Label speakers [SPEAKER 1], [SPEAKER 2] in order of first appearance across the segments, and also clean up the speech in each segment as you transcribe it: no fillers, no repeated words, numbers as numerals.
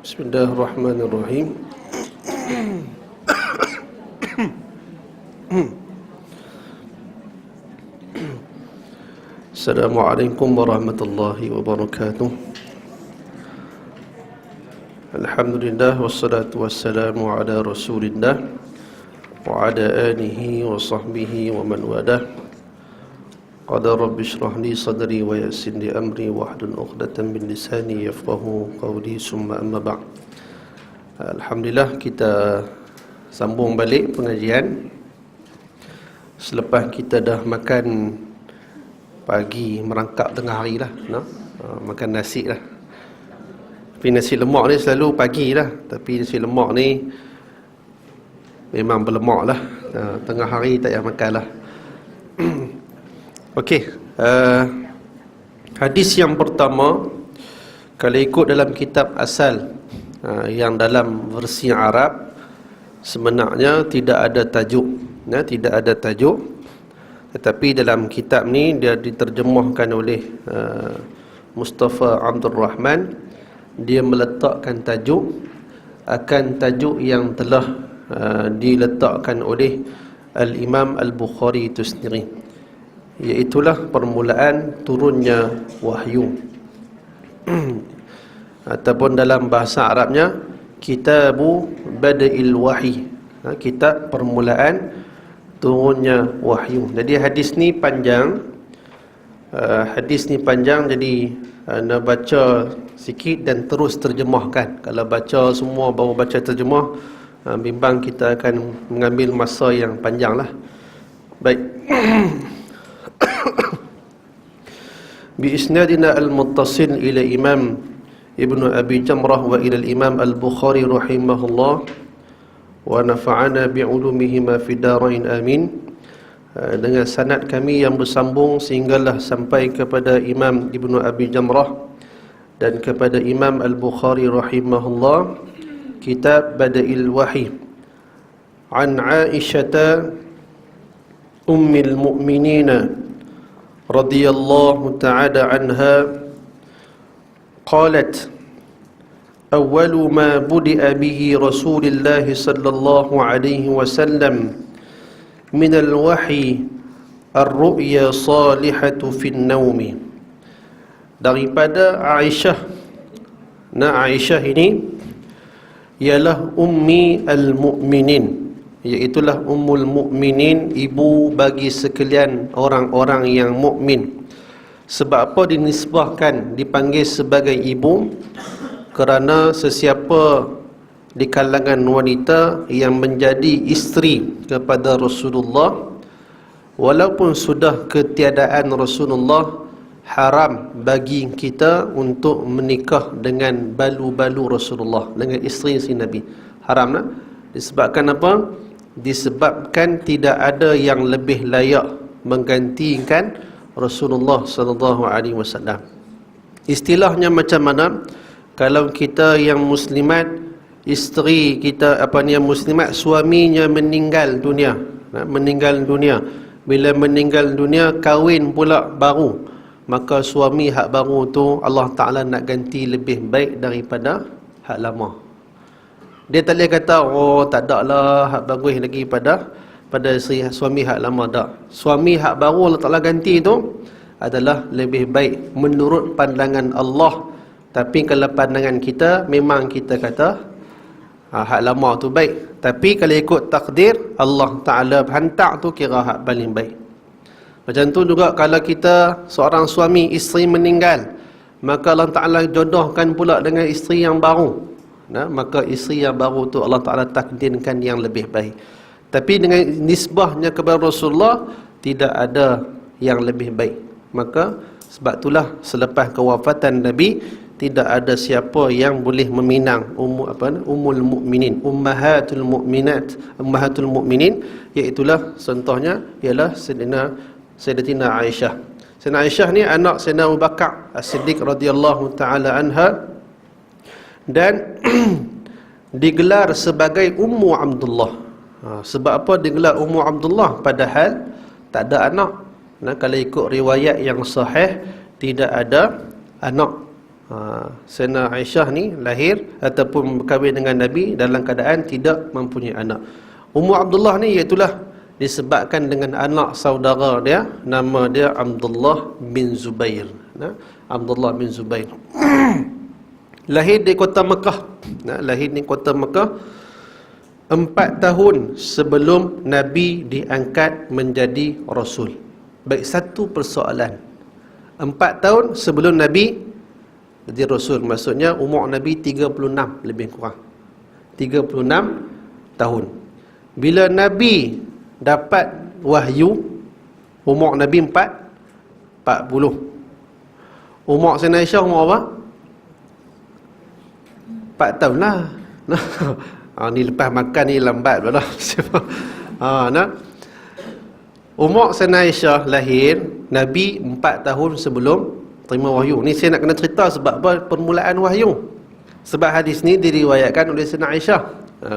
[SPEAKER 1] Bismillahirrahmanirrahim. Assalamualaikum warahmatullahi wabarakatuh. Alhamdulillah wassalatu wassalamu ala Rasulillah wa ala alihi wa sahbihi wa man walah. Qala rabbi shrah li sadri wa yassir li amri wahlul 'uqdatam min lisani yafqahu qawli, summa amma ba'd. Alhamdulillah, kita sambung balik pengajian selepas kita dah makan pagi, merangkap tengah hari lah, makan nasi lah. Tapi nasi lemak ni selalu pagi lah, tapi nasi lemak ni memang berlemak lah, tengah hari tak payah makan lah. Okey, hadis yang pertama, kalau ikut dalam kitab asal yang dalam versi Arab, sebenarnya tidak ada tajuk, tidak ada tajuk. Tetapi dalam kitab ni dia diterjemahkan oleh Mustafa Abdul Rahman. Dia meletakkan tajuk akan tajuk yang telah diletakkan oleh Al-Imam Al-Bukhari itu sendiri, iaitulah permulaan turunnya wahyu. Ataupun dalam bahasa Arabnya Kitabu Bada'il Wahyi, kitab permulaan turunnya wahyu. Jadi hadis ni panjang, jadi nak baca sikit dan terus terjemahkan. Kalau baca semua baru baca terjemah, bimbang kita akan mengambil masa yang panjang lah. Baik. Bi-isnadina al-muttasil ila Imam Ibnu Abi Jamrah wa ila al-Imam Al-Bukhari rahimahullah wa nafa'ana bi'ulumihima fi darain amin. Dengan sanad kami yang bersambung sehinggalah sampai kepada Imam Ibnu Abi Jamrah dan kepada Imam Al-Bukhari rahimahullah, kitab Bada'il Wahyi, an Aisyah ummil mu'minina radhiyallahu ta'ala anha qalat awwalu ma budi'a bihi Rasulullah sallallahu alaihi wasallam min al-wahyi ar-ru'ya salihatu fin naumi. Daripada Aisyah. Aisyah ini ialah ummi al-mu'minin, iaitulah ummul mukminin, ibu bagi sekalian orang-orang yang mukmin. Sebab apa dinisbahkan, dipanggil sebagai ibu? Kerana sesiapa di kalangan wanita yang menjadi isteri kepada Rasulullah, walaupun sudah ketiadaan Rasulullah, haram bagi kita untuk menikah dengan balu-balu Rasulullah, dengan isteri si Nabi. Haram lah. Disebabkan apa? Disebabkan tidak ada yang lebih layak menggantikan Rasulullah sallallahu alaihi wasallam. Istilahnya macam mana? Kalau kita yang muslimat, isteri kita muslimat, suaminya meninggal dunia, bila meninggal dunia kahwin pula baru, maka suami hak baru tu Allah Ta'ala nak ganti lebih baik daripada hak lama. Dia tak boleh kata, oh tak ada lah hak bagus lagi pada suami hak lama. Tak. Suami hak baru Allah Ta'ala ganti tu adalah lebih baik menurut pandangan Allah. Tapi kalau pandangan kita, memang kita kata hak lama tu baik. Tapi kalau ikut takdir Allah Ta'ala hantar tu, kira hak paling baik. Macam tu juga kalau kita seorang suami, isteri meninggal, maka Allah Ta'ala jodohkan pula dengan isteri yang baru. Maka isteri yang baru tu Allah Ta'ala takdirkan yang lebih baik. Tapi dengan nisbahnya kepada Rasulullah, tidak ada yang lebih baik. Maka sebab itulah selepas kewafatan Nabi, tidak ada siapa yang boleh meminang ummul mukminin, ummahatul mukminin, iaitulah contohnya ialah Sayyidatina Aisyah. Sayyidatina Aisyah ni anak Sayyidina Abu Bakar As-Siddiq radhiyallahu taala anha, dan digelar sebagai Ummu Abdullah. Sebab apa digelar Ummu Abdullah padahal tak ada anak? Kalau ikut riwayat yang sahih, tidak ada anak. Sayyidina Aisyah ni lahir ataupun berkahwin dengan Nabi dalam keadaan tidak mempunyai anak. Ummu Abdullah ni iaitulah disebabkan dengan anak saudara dia, nama dia Abdullah bin Zubair. Abdullah bin Zubair. Lahir di kota Mekah. Lahir di kota Mekah 4 tahun sebelum Nabi diangkat menjadi Rasul. Baik, satu persoalan. 4 tahun sebelum Nabi jadi Rasul, maksudnya umur Nabi 36 lebih kurang 36 tahun. Bila Nabi dapat wahyu, umur Nabi 40. Umur Sayyidina Aisyah umur apa? 4 tahun lah. Ni lepas makan ni lambat pula. Umur Sayyidina Aisyah lahir Nabi 4 tahun sebelum terima wahyu. Ni saya nak kena cerita sebab apa permulaan wahyu. Sebab hadis ni diriwayatkan oleh Sayyidina Aisyah.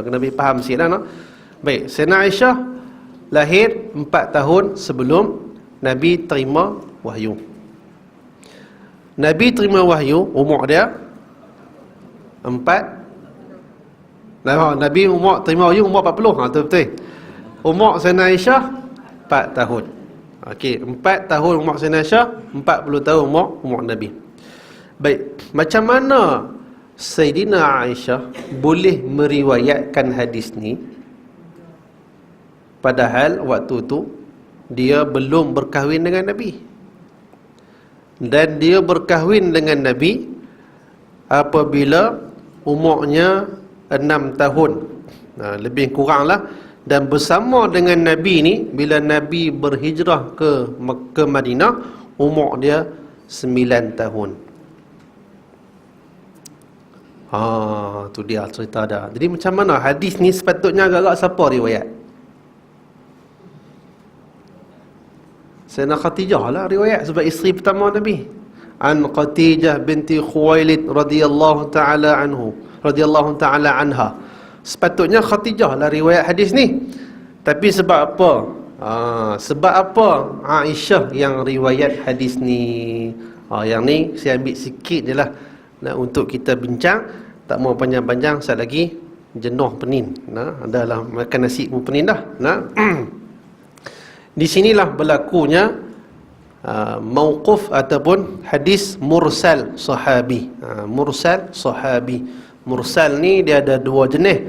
[SPEAKER 1] Kena lebih faham sikit lah. Baik, Sayyidina Aisyah lahir 4 tahun sebelum Nabi terima wahyu. Nabi terima wahyu, umur dia 4. Nabi umur terima wahyu umur 40. Tu betul. Umur Sayyidina Aisyah 4 tahun. Okey, 4 tahun umur Sayyidina Aisyah, 40 tahun umur Nabi. Baik, macam mana Sayyidina Aisyah boleh meriwayatkan hadis ni padahal waktu tu dia belum berkahwin dengan Nabi? Dan dia berkahwin dengan Nabi apabila umurnya 6 tahun. Lebih kuranglah. Dan bersama dengan Nabi ni, bila Nabi berhijrah ke Madinah, umur dia 9 tahun. Tu dia cerita dah. Jadi macam mana hadis ni sepatutnya agak-agak siapa riwayat? Sayyidina Khadijah lah riwayat, sebab isteri pertama Nabi. An Khadijah binti Khuwailid radhiyallahu ta'ala anha. Sepatutnya Khadijah lah riwayat hadis ni. Tapi sebab apa? Sebab apa Aisyah yang riwayat hadis ni? Yang ni saya ambil sikit je lah untuk kita bincang. Tak mau panjang-panjang, sekali lagi jenuh penin. Adalah makan nasi pun penin dah. Di sinilah berlakunya mauquf ataupun hadis mursal sahabi. Mursal sahabi. Mursal ni dia ada 2 jenis.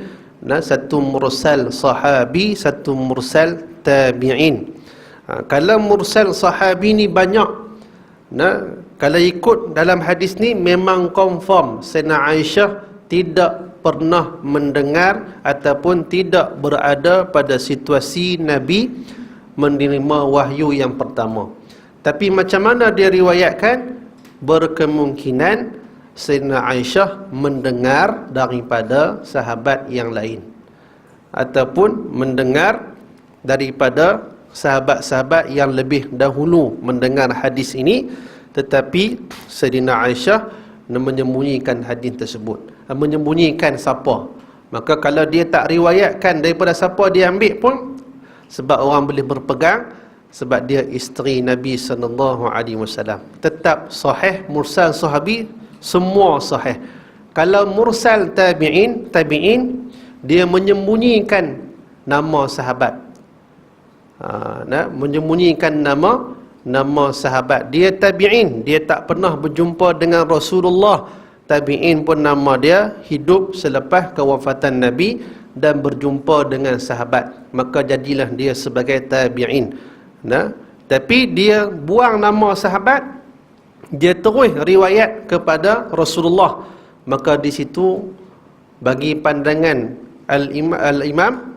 [SPEAKER 1] Satu mursal sahabi, satu mursal tabi'in. Kalau mursal sahabi ni banyak. Kalau ikut dalam hadis ni memang confirm Sayyidina Aisyah tidak pernah mendengar ataupun tidak berada pada situasi Nabi menerima wahyu yang pertama. Tapi macam mana dia riwayatkan? Berkemungkinan Sayyidina Aisyah mendengar daripada sahabat yang lain, ataupun mendengar daripada sahabat-sahabat yang lebih dahulu mendengar hadis ini, tetapi Sayyidina Aisyah menyembunyikan hadis tersebut. Menyembunyikan siapa? Maka kalau dia tak riwayatkan daripada siapa dia ambil pun, sebab orang boleh berpegang sebab dia isteri Nabi SAW. Tetap sahih. Mursal sahabi semua sahih. Kalau mursal tabi'in, dia menyembunyikan nama sahabat. Menyembunyikan nama sahabat. Dia tabi'in, dia tak pernah berjumpa dengan Rasulullah. Tabi'in pun nama dia hidup selepas kewafatan Nabi dan berjumpa dengan sahabat. Maka jadilah dia sebagai tabi'in. Tapi dia buang nama sahabat, dia terus riwayat kepada Rasulullah. Maka di situ bagi pandangan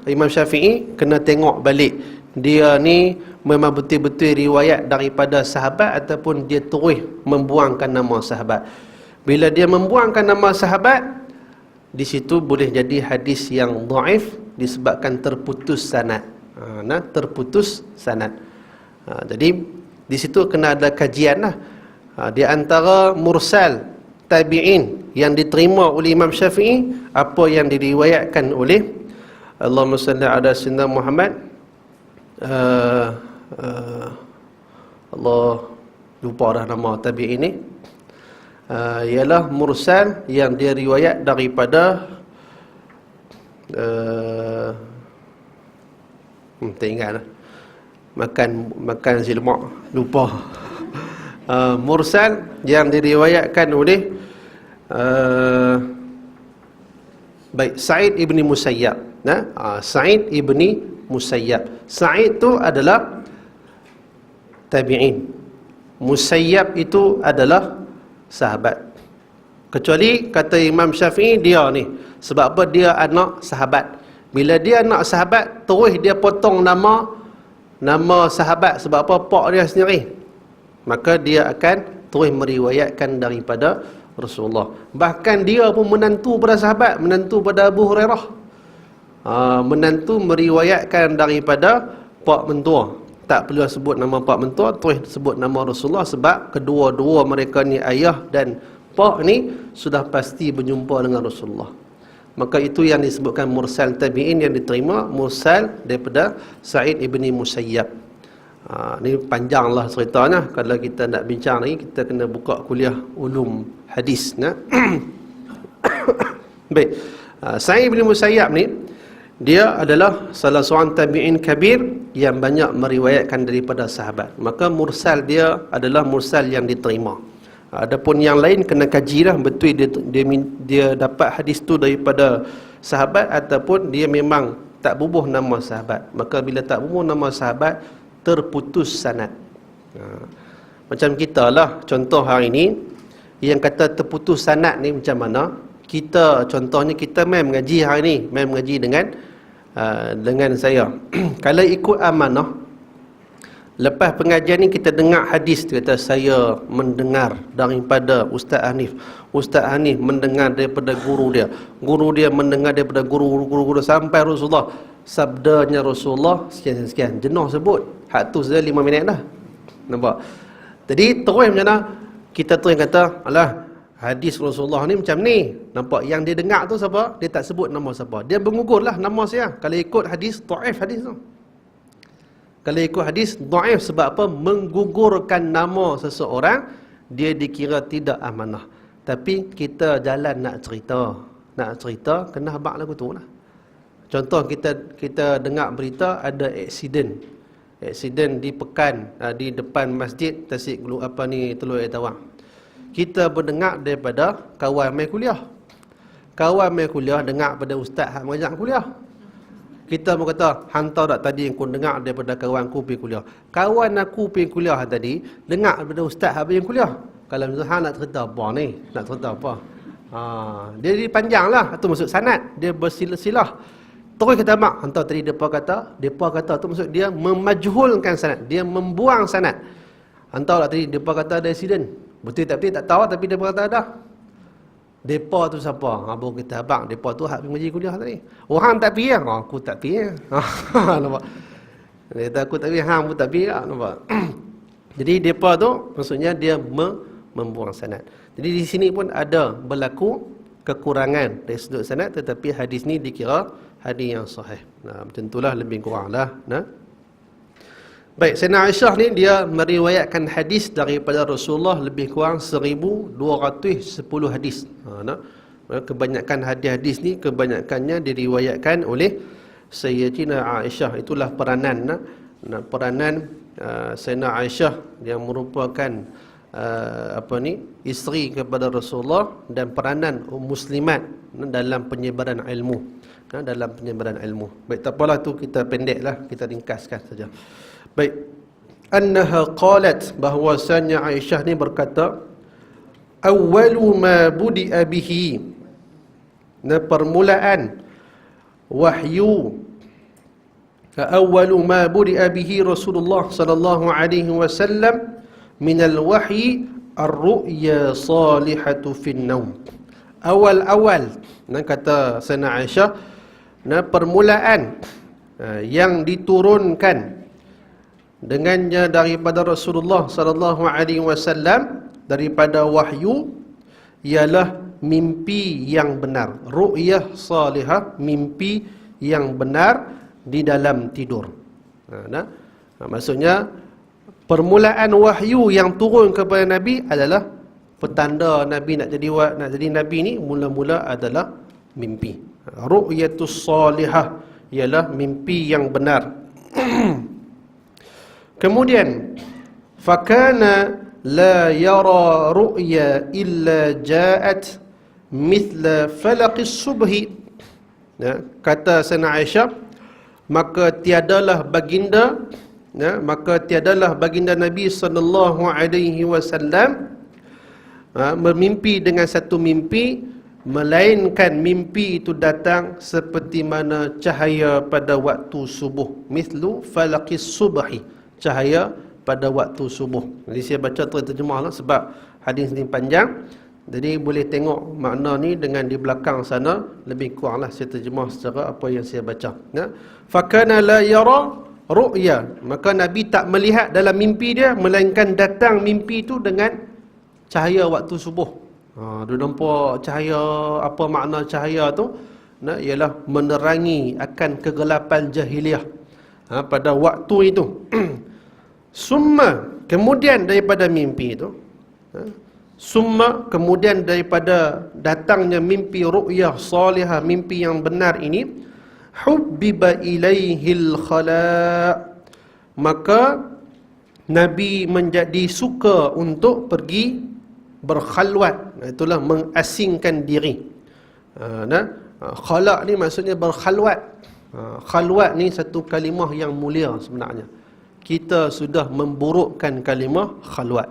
[SPEAKER 1] Imam Syafi'i, kena tengok balik dia ni memang betul-betul riwayat daripada sahabat ataupun dia terus membuangkan nama sahabat. Bila dia membuangkan nama sahabat, di situ boleh jadi hadis yang dhaif disebabkan terputus sanad. Terputus sanad. Jadi di situ kena ada kajian lah. Di antara mursal tabi'in yang diterima oleh Imam Syafi'i, apa yang diriwayatkan oleh Allahumma salli ala sayyidina Muhammad, Allah lupa dah nama tabi'in ni. ialah mursal yang dia riwayat daripada tak ingat lah. Makan nasi lemak, lupa. Mursal yang diriwayatkan oleh baik Sa'id ibni Musayyab. Sa'id ibni Musayyab. Sa'id tu adalah tabi'in. Musayyab itu adalah sahabat. Kecuali kata Imam Syafi'i, dia ni sebab apa? Dia anak sahabat. Bila dia anak sahabat, terus dia potong nama sahabat. Sebab apa? Pak dia sendiri. Maka dia akan terus meriwayatkan daripada Rasulullah. Bahkan dia pun menantu pada sahabat, menantu pada Abu Hurairah. Menantu meriwayatkan daripada pak mentua. Tak perlu sebut nama pak mentua, terus sebut nama Rasulullah, sebab kedua-dua mereka ni, ayah dan pak ni, sudah pasti berjumpa dengan Rasulullah. Maka itu yang disebutkan mursal tabi'in, yang diterima mursal daripada Sa'id ibni Musayyab. Ni panjanglah ceritanya. Kalau kita nak bincang lagi, kita kena buka kuliah ulum hadis. Baik, Sa'id ibni Musayyab ni, dia adalah salah seorang tabi'in kabir yang banyak meriwayatkan daripada sahabat. Maka mursal dia adalah mursal yang diterima. Adapun yang lain kena kajilah betul dia dapat hadis tu daripada sahabat ataupun dia memang tak bubuh nama sahabat. Maka bila tak bubuh nama sahabat, terputus sanad. Macam kita lah, contoh hari ni yang kata terputus sanad ni macam mana? Kita contohnya, kita main mengaji hari ni, main mengaji dengan saya. Kalau ikut amanah, lepas pengajian ni kita dengar hadis, kata saya mendengar daripada Ustaz Hanif, Ustaz Hanif mendengar daripada guru dia mendengar daripada guru sampai Rasulullah, sabdanya Rasulullah sekian-sekian, jenuh sebut. Hak tu saja 5 minit dah. Nampak? Jadi terus macam mana? Kita terus kata, alah, hadis Rasulullah ni macam ni. Nampak? Yang dia dengar tu siapa? Dia tak sebut nama siapa. Dia mengugurlah nama saya. Kalau ikut hadis, dhaif hadis tu. Kalau ikut hadis, dhaif. Sebab apa? Menggugurkan nama seseorang, dia dikira tidak amanah. Tapi kita jalan nak cerita, kena habaq lagu tu lah. Contoh, kita dengar berita ada aksiden di Pekan, di depan masjid Teluk Air Tawang. Kita berdengar daripada kawan mai kuliah. Kawan mai kuliah dengar pada ustaz hak mengajar kuliah. Kita pun kata, hantar tak tadi yang aku dengar daripada kawanku pergi kuliah. Kawan aku pergi kuliah tadi dengar daripada ustaz hak pergi kuliah. Kalau misalnya hang nak cerita apa ni? Nak cerita apa? Dia panjanglah, itu maksud sanad, dia bersilah-silah. Terus kita mak, hantar tadi depa kata tu maksud dia memajhulkan sanad, dia membuang sanad. Hantar tadi depa kata ada accident. Betul tak betul tak tahu, tapi depa kata ada. Depa tu siapa? Baru kita abang, depa tu hak pergi mengaji kuliah tadi. Orang tak pergi, aku tak pergi. Nampak? Dia kata aku tak pergi, hang pun tak pergi, nampak? Jadi depa tu maksudnya dia membuang sanad. Jadi di sini pun ada berlaku kekurangan dari sudut sanad, tetapi hadis ni dikira hadis yang sahih. Macam itulah lebih kuranglah. Baik, Sayyidina Aisyah ni dia meriwayatkan hadis daripada Rasulullah lebih kurang 1210 hadis. Kebanyakan hadis-hadis ni kebanyakannya diriwayatkan oleh Sayyidatina Aisyah. Itulah peranan Sayyidina Aisyah yang merupakan isteri kepada Rasulullah dan peranan muslimat dalam penyebaran ilmu. Baik, tak apalah tu kita pendeklah, kita ringkaskan saja. Baik, annaha qalat, bahwasanya Aisyah ni berkata, awwalu ma budi'a bihi, permulaan wahyu, awwalu ma budi'a bihi Rasulullah sallallahu alaihi wasallam minal wahyi ar-ru'ya salihatu fin naum. Awal-awal, kata Sayyidina Aisyah, permulaan yang diturunkan dengannya daripada Rasulullah sallallahu alaihi wasallam daripada wahyu ialah mimpi yang benar. Ru'yah salihah, mimpi yang benar di dalam tidur. Maksudnya permulaan wahyu yang turun kepada Nabi adalah petanda Nabi nak jadi Nabi ni mula-mula adalah mimpi. Ru'yatus salihah ialah mimpi yang benar. Kemudian fakana la yara ru'ya illa ja'at mithla falaqis subhi. Kata Sayyidina Aisyah, maka tiadalah baginda Nabi sallallahu alaihi wasallam bermimpi dengan satu mimpi, melainkan mimpi itu datang seperti mana cahaya pada waktu subuh. Mithlu falaqis subhi, cahaya pada waktu subuh. Jadi saya baca terjemah lah sebab hadis ni panjang. Jadi boleh tengok makna ni dengan di belakang sana, lebih kuranglah saya terjemah secara apa yang saya baca. Fakana la yara ru'ya, maka Nabi tak melihat dalam mimpi dia, melainkan datang mimpi itu dengan cahaya waktu subuh. Dia nampak cahaya, apa makna cahaya tu? Ialah menerangi akan kegelapan jahiliah pada waktu itu. Summa, kemudian daripada mimpi itu, kemudian daripada datangnya mimpi ru'yah salihah, mimpi yang benar ini, hubbiba ilaihil khala', maka Nabi menjadi suka untuk pergi berkhalwat. Itulah mengasingkan diri. Khala' ni maksudnya berkhalwat. Khalwat ni satu kalimah yang mulia sebenarnya. Kita sudah memburukkan kalimah khalwat.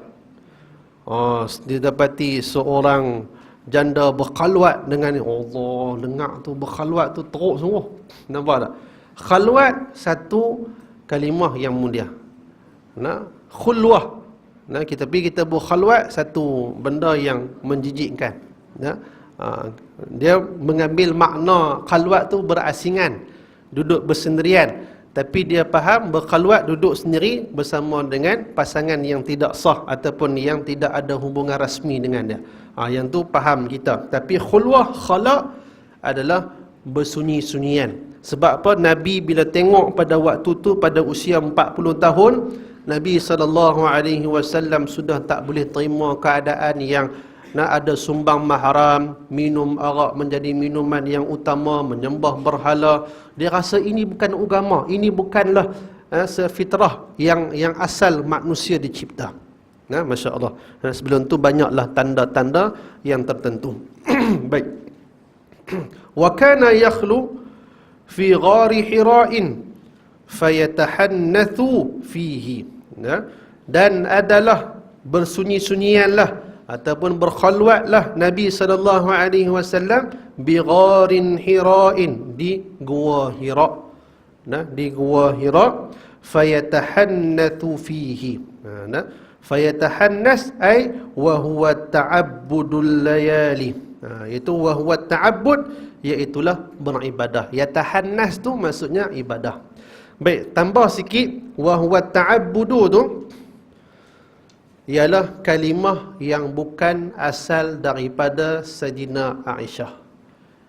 [SPEAKER 1] Didapati seorang janda berkhalwat dengan Allah, dengar tu berkhalwat tu teruk sungguh. Nampak tak? Khalwat satu kalimah yang mulia. Khulwah, kita berkhalwat satu benda yang menjijikkan. Dia mengambil makna khalwat tu berasingan, duduk bersendirian. Tapi dia faham berkhalwat duduk sendiri bersama dengan pasangan yang tidak sah ataupun yang tidak ada hubungan rasmi dengan dia. Yang tu faham kita. Tapi khulwah, khala' adalah bersunyi-sunyian. Sebab apa? Nabi bila tengok pada waktu tu, pada usia 40 tahun, Nabi SAW sudah tak boleh terima keadaan yang ada sumbang mahram, minum arak menjadi minuman yang utama, menyembah berhala. Dia rasa ini bukan agama, ini bukanlah sefitrah yang asal manusia dicipta. Masya Allah. Sebelum tu banyaklah tanda-tanda yang tertentu. Baik. Wa kana yakhlu fi ghari hira'in fayatahannathu fihi. Dan adalah bersunyi-sunyianlah ataupun berkhalwatlah Nabi SAW bi gharin hira'in, di gua Hira. Di gua Hira, fayatahannathu fihi. Fayatahannas ay wa huwa ta'abbudul layali. Iaitu wa huwa ta'abbud, iaitulah beribadah. Yatahannas tu maksudnya ibadah. Baik, tambah sikit, wa huwa ta'abbudu tu ialah kalimah yang bukan asal daripada Sayyidina Aisyah.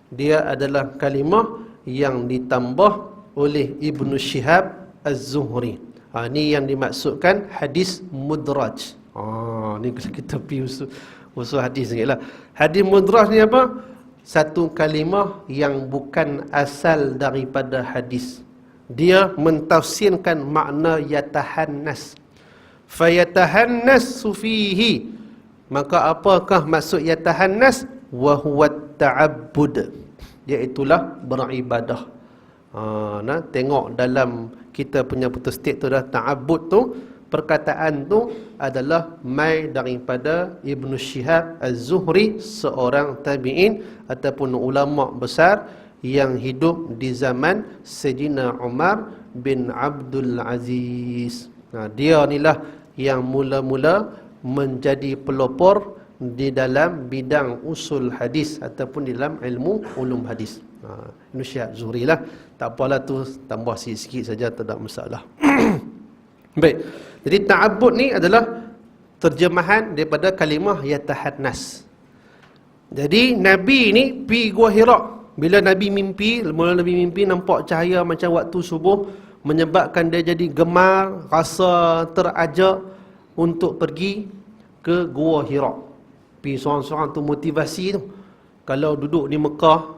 [SPEAKER 1] Dia adalah kalimah yang ditambah oleh Ibnu Syihab Az-Zuhri. Ini yang dimaksudkan hadis mudraj. Ni kita pergi usul hadis sikitlah. Hadis mudraj ni apa? Satu kalimah yang bukan asal daripada hadis. Dia mentafsirkan makna yatahannas. Fayatahannas fihi, maka apakah maksud yatahannas? Wa huwa ta'abbud, iaitulah beribadah. Tengok dalam kita punya putus state tu dah, ta'abbud tu, perkataan tu adalah mai daripada Ibnu Syihab Az-Zuhri, seorang tabi'in ataupun ulama besar yang hidup di zaman Sayyidina Umar bin Abdul Aziz. Dia inilah yang mula-mula menjadi pelopor di dalam bidang usul hadis ataupun di dalam ilmu ulum hadis. Ibnu Syihab Zuhri lah. Tak apalah tu, tambah sikit-sikit saja, tak ada masalah. Baik. Jadi ta'abbud ni adalah terjemahan daripada kalimah yatahannas. Jadi Nabi ni pergi Gua Hira. Bila Nabi mimpi, mula Nabi mimpi nampak cahaya macam waktu subuh, menyebabkan dia jadi gemar, rasa terajak untuk pergi ke Gua Hira. Pi seorang-seorang tu motivasi tu. Kalau duduk di Mekah,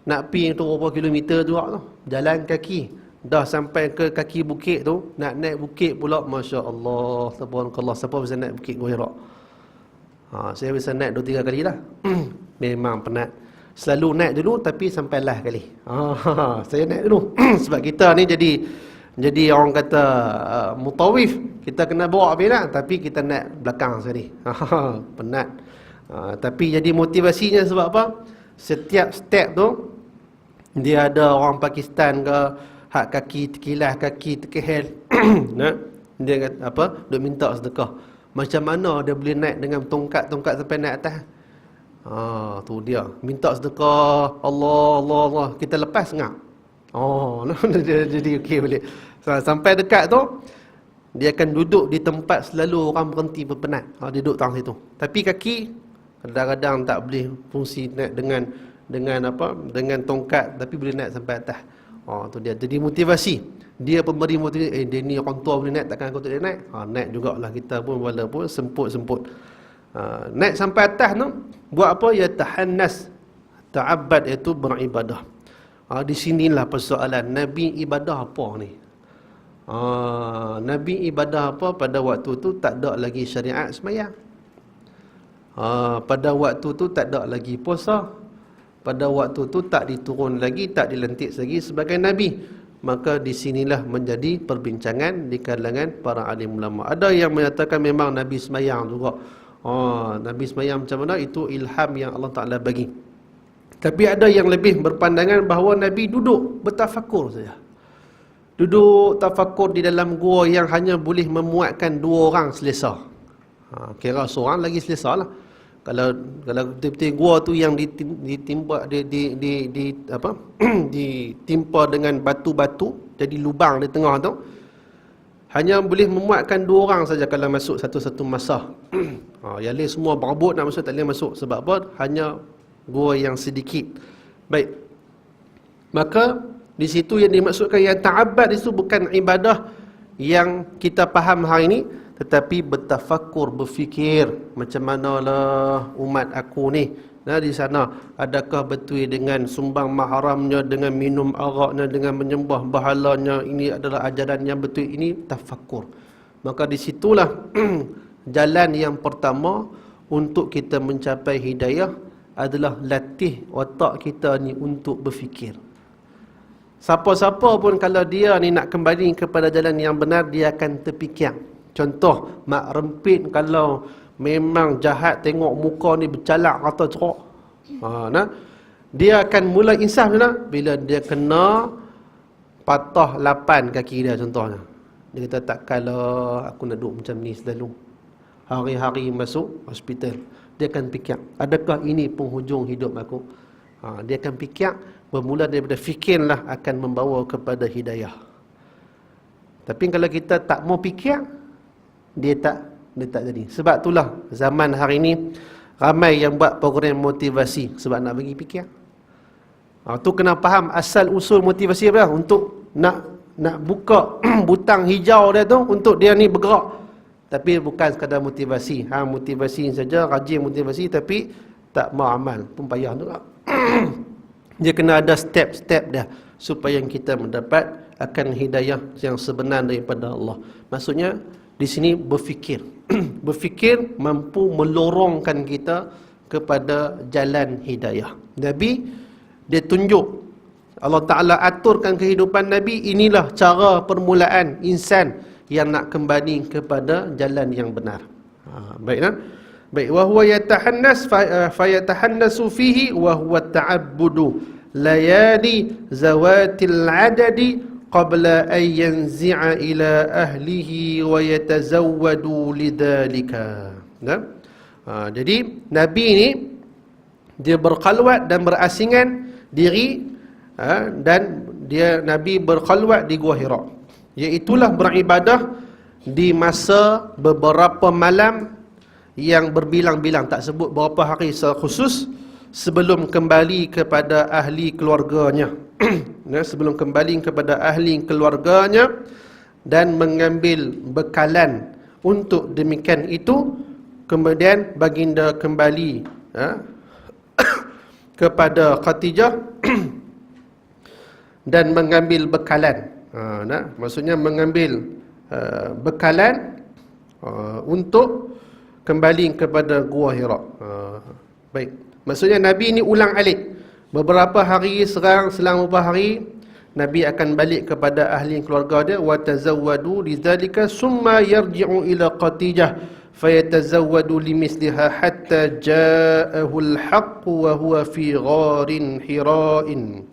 [SPEAKER 1] nak pi tu berapa kilometer tu, jalan kaki. Dah sampai ke kaki bukit tu, nak naik bukit pula, Masya Allah, subhanallah, siapa bisa naik bukit Gua Hira? Saya bisa naik 2-3 kali lah. Memang penat. Selalu naik dulu tapi sampai lah kali. Saya naik dulu. Sebab kita ni jadi orang kata mutawif. Kita kena bawa bila, tapi kita naik belakang sekali. Penat. Tapi jadi motivasinya sebab apa? Setiap step tu dia ada orang Pakistan ke, hak kaki terkilas, kaki terkehel. Nah, dia kata apa? Dia minta sedekah. Macam mana dia boleh naik dengan tongkat sampai naik atas? Tu dia. Minta sedekah. Allah. Kita lepas ngap. Dia jadi okey balik. Sampai dekat tu, dia akan duduk di tempat selalu orang berhenti berpenat. Dia duduk tang situ. Tapi kaki kadang-kadang tak boleh fungsi naik dengan tongkat, tapi boleh naik sampai atas. Tu dia. Jadi motivasi. Dia pemberi motivasi. Dia ni orang tua boleh naik, takkan aku tak boleh naik? Naik jugalah kita pun, walaupun semput-semput. Naik sampai atas tu, buat apa? Ya tahannas. Ta'abbad iaitu beribadah. Di sinilah persoalan. Nabi ibadah apa ni? Nabi ibadah apa? Pada waktu tu tak ada lagi syariat sembahyang. Pada waktu tu tak ada lagi puasa. Pada waktu tu tak diturun lagi, tak dilantik lagi sebagai Nabi. Maka di sinilah menjadi perbincangan di kalangan para alim ulama. Ada yang menyatakan memang Nabi sembahyang juga. Nabi sembahyang macam mana? Itu ilham yang Allah Ta'ala bagi. Tapi ada yang lebih berpandangan bahawa Nabi duduk bertafakur saja. Duduk tafakur di dalam gua yang hanya boleh memuatkan 2 orang selesa. Kira seorang lagi selesa lah. Kalau betul-betul gua tu yang ditimpa ditimpa dengan batu-batu, jadi lubang di tengah tu, hanya boleh memuatkan 2 orang saja kalau masuk satu-satu masa. Yang lain semua berebut nak masuk, tak boleh masuk. Sebab apa? Hanya gua yang sedikit. Baik. Maka di situ yang dimaksudkan yang ta'abbad itu bukan ibadah yang kita faham hari ini, tetapi bertafakur, berfikir macam manalah umat aku ni. Di sana adakah betul dengan sumbang mahramnya, dengan minum araknya, dengan menyembah bahalanya, ini adalah ajaran yang betul? Ini tafakur. Maka di situlah jalan yang pertama untuk kita mencapai hidayah adalah latih otak kita ni untuk berfikir. Siapa-siapa pun kalau dia ni nak kembali kepada jalan yang benar, dia akan terfikir. Contoh, mak rempit kalau memang jahat, tengok muka ni bercalak atau cerok. Dia akan mula insaf bila dia kena patah 8 kaki dia contohnya. Dia kata takkanlah aku nak duduk macam ni selalu. Hari-hari masuk hospital. Dia akan fikir, adakah ini penghujung hidup aku? Dia akan fikir, bermula daripada fikirlah akan membawa kepada hidayah. Tapi kalau kita tak mau fikir, dia tak jadi. Sebab itulah zaman hari ini ramai yang buat program motivasi sebab nak bagi fikir. Tu kena faham asal usul motivasi apa? Untuk nak buka butang hijau dia tu untuk dia ni bergerak. Tapi bukan sekadar motivasi. Motivasi saja, rajin motivasi tapi tak mau amal, pun payah juga. Dia kena ada step-step dia supaya kita mendapat akan hidayah yang sebenar daripada Allah. Maksudnya di sini berfikir. Berfikir mampu melorongkan kita kepada jalan hidayah. Nabi dia tunjuk, Allah Ta'ala aturkan kehidupan Nabi, inilah cara permulaan insan yang nak kembali kepada jalan yang benar. Baiklah. Baik, wa huwa yatahannas fa yatahannasu fihi wa huwa ta'abbudu layali zawatil adadi qabla an yanzi'a ila ahlihi wa yatazawwadu lidzalika. Jadi Nabi ni dia berkhalwat dan berasingan diri, dan Nabi berkhalwat di Gua Hira. Iaitulah beribadah di masa beberapa malam yang berbilang-bilang, tak sebut berapa hari secara khusus, sebelum kembali kepada ahli keluarganya. Sebelum kembali kepada ahli keluarganya dan mengambil bekalan untuk demikian itu, Kemudian baginda kembali kepada Khadijah dan mengambil bekalan. Maksudnya mengambil bekalan untuk kembali kepada Gua Hira. Baik. Maksudnya Nabi ini ulang alik. Beberapa hari selang beberapa hari Nabi akan balik kepada ahli keluarga dia, wa tazawwadu lidzalika summa yarji'u ila Khadijah fayatazawwadu limisliha hatta ja'ahu al-haqq wa huwa fi gharin hira'in.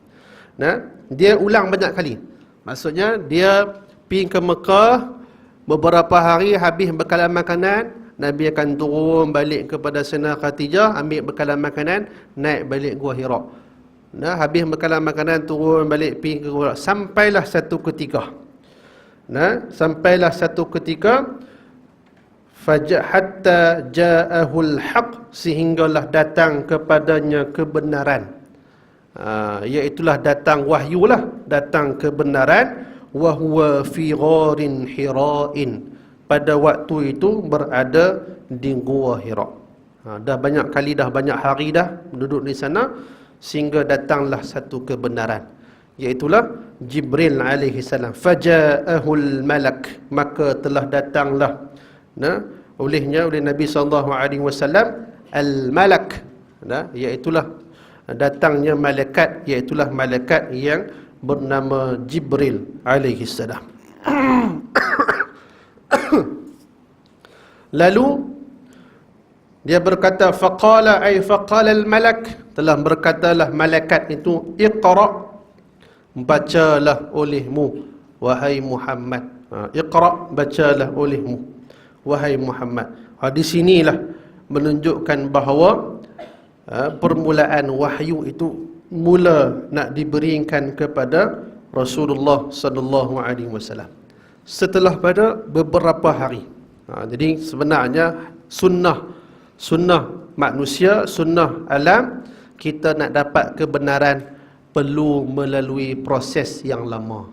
[SPEAKER 1] Dia ulang banyak kali. Maksudnya dia pergi ke Mekah beberapa hari, habis bekalan makanan, Nabi akan turun balik kepada Sayyidah Khadijah, ambil bekalan makanan, naik balik Gua Hira. Habis bekalan makanan, turun balik pergi ke Gua Hira. Sampailah satu ketika. Hatta ja'ahul haq, sehinggalah datang kepadanya kebenaran. Iaitulah datang wahyulah, datang kebenaran. Wa huwa fi gharin hira'in, pada waktu itu berada di Gua Hira. Dah banyak kali dah, banyak hari dah duduk di sana, sehingga datanglah satu kebenaran, iaitulah Jibril alaihi salam. Faja'ahul malak, maka telah datanglah oleh Nabi sallallahu alaihi wasallam al-malak, iaitulah datangnya malaikat, iaitulah malaikat yang bernama Jibril alaihi salam. Lalu dia berkata, faqala al-malak, telah berkatalah malaikat itu, iqra, bacalah olehmu wahai Muhammad. Iqra, bacalah olehmu wahai Muhammad. Di sinilah menunjukkan bahawa permulaan wahyu itu mula nak diberikan kepada Rasulullah sallallahu alaihi wasallam setelah pada beberapa hari. Jadi sebenarnya sunnah manusia, sunnah alam, kita nak dapat kebenaran perlu melalui proses yang lama.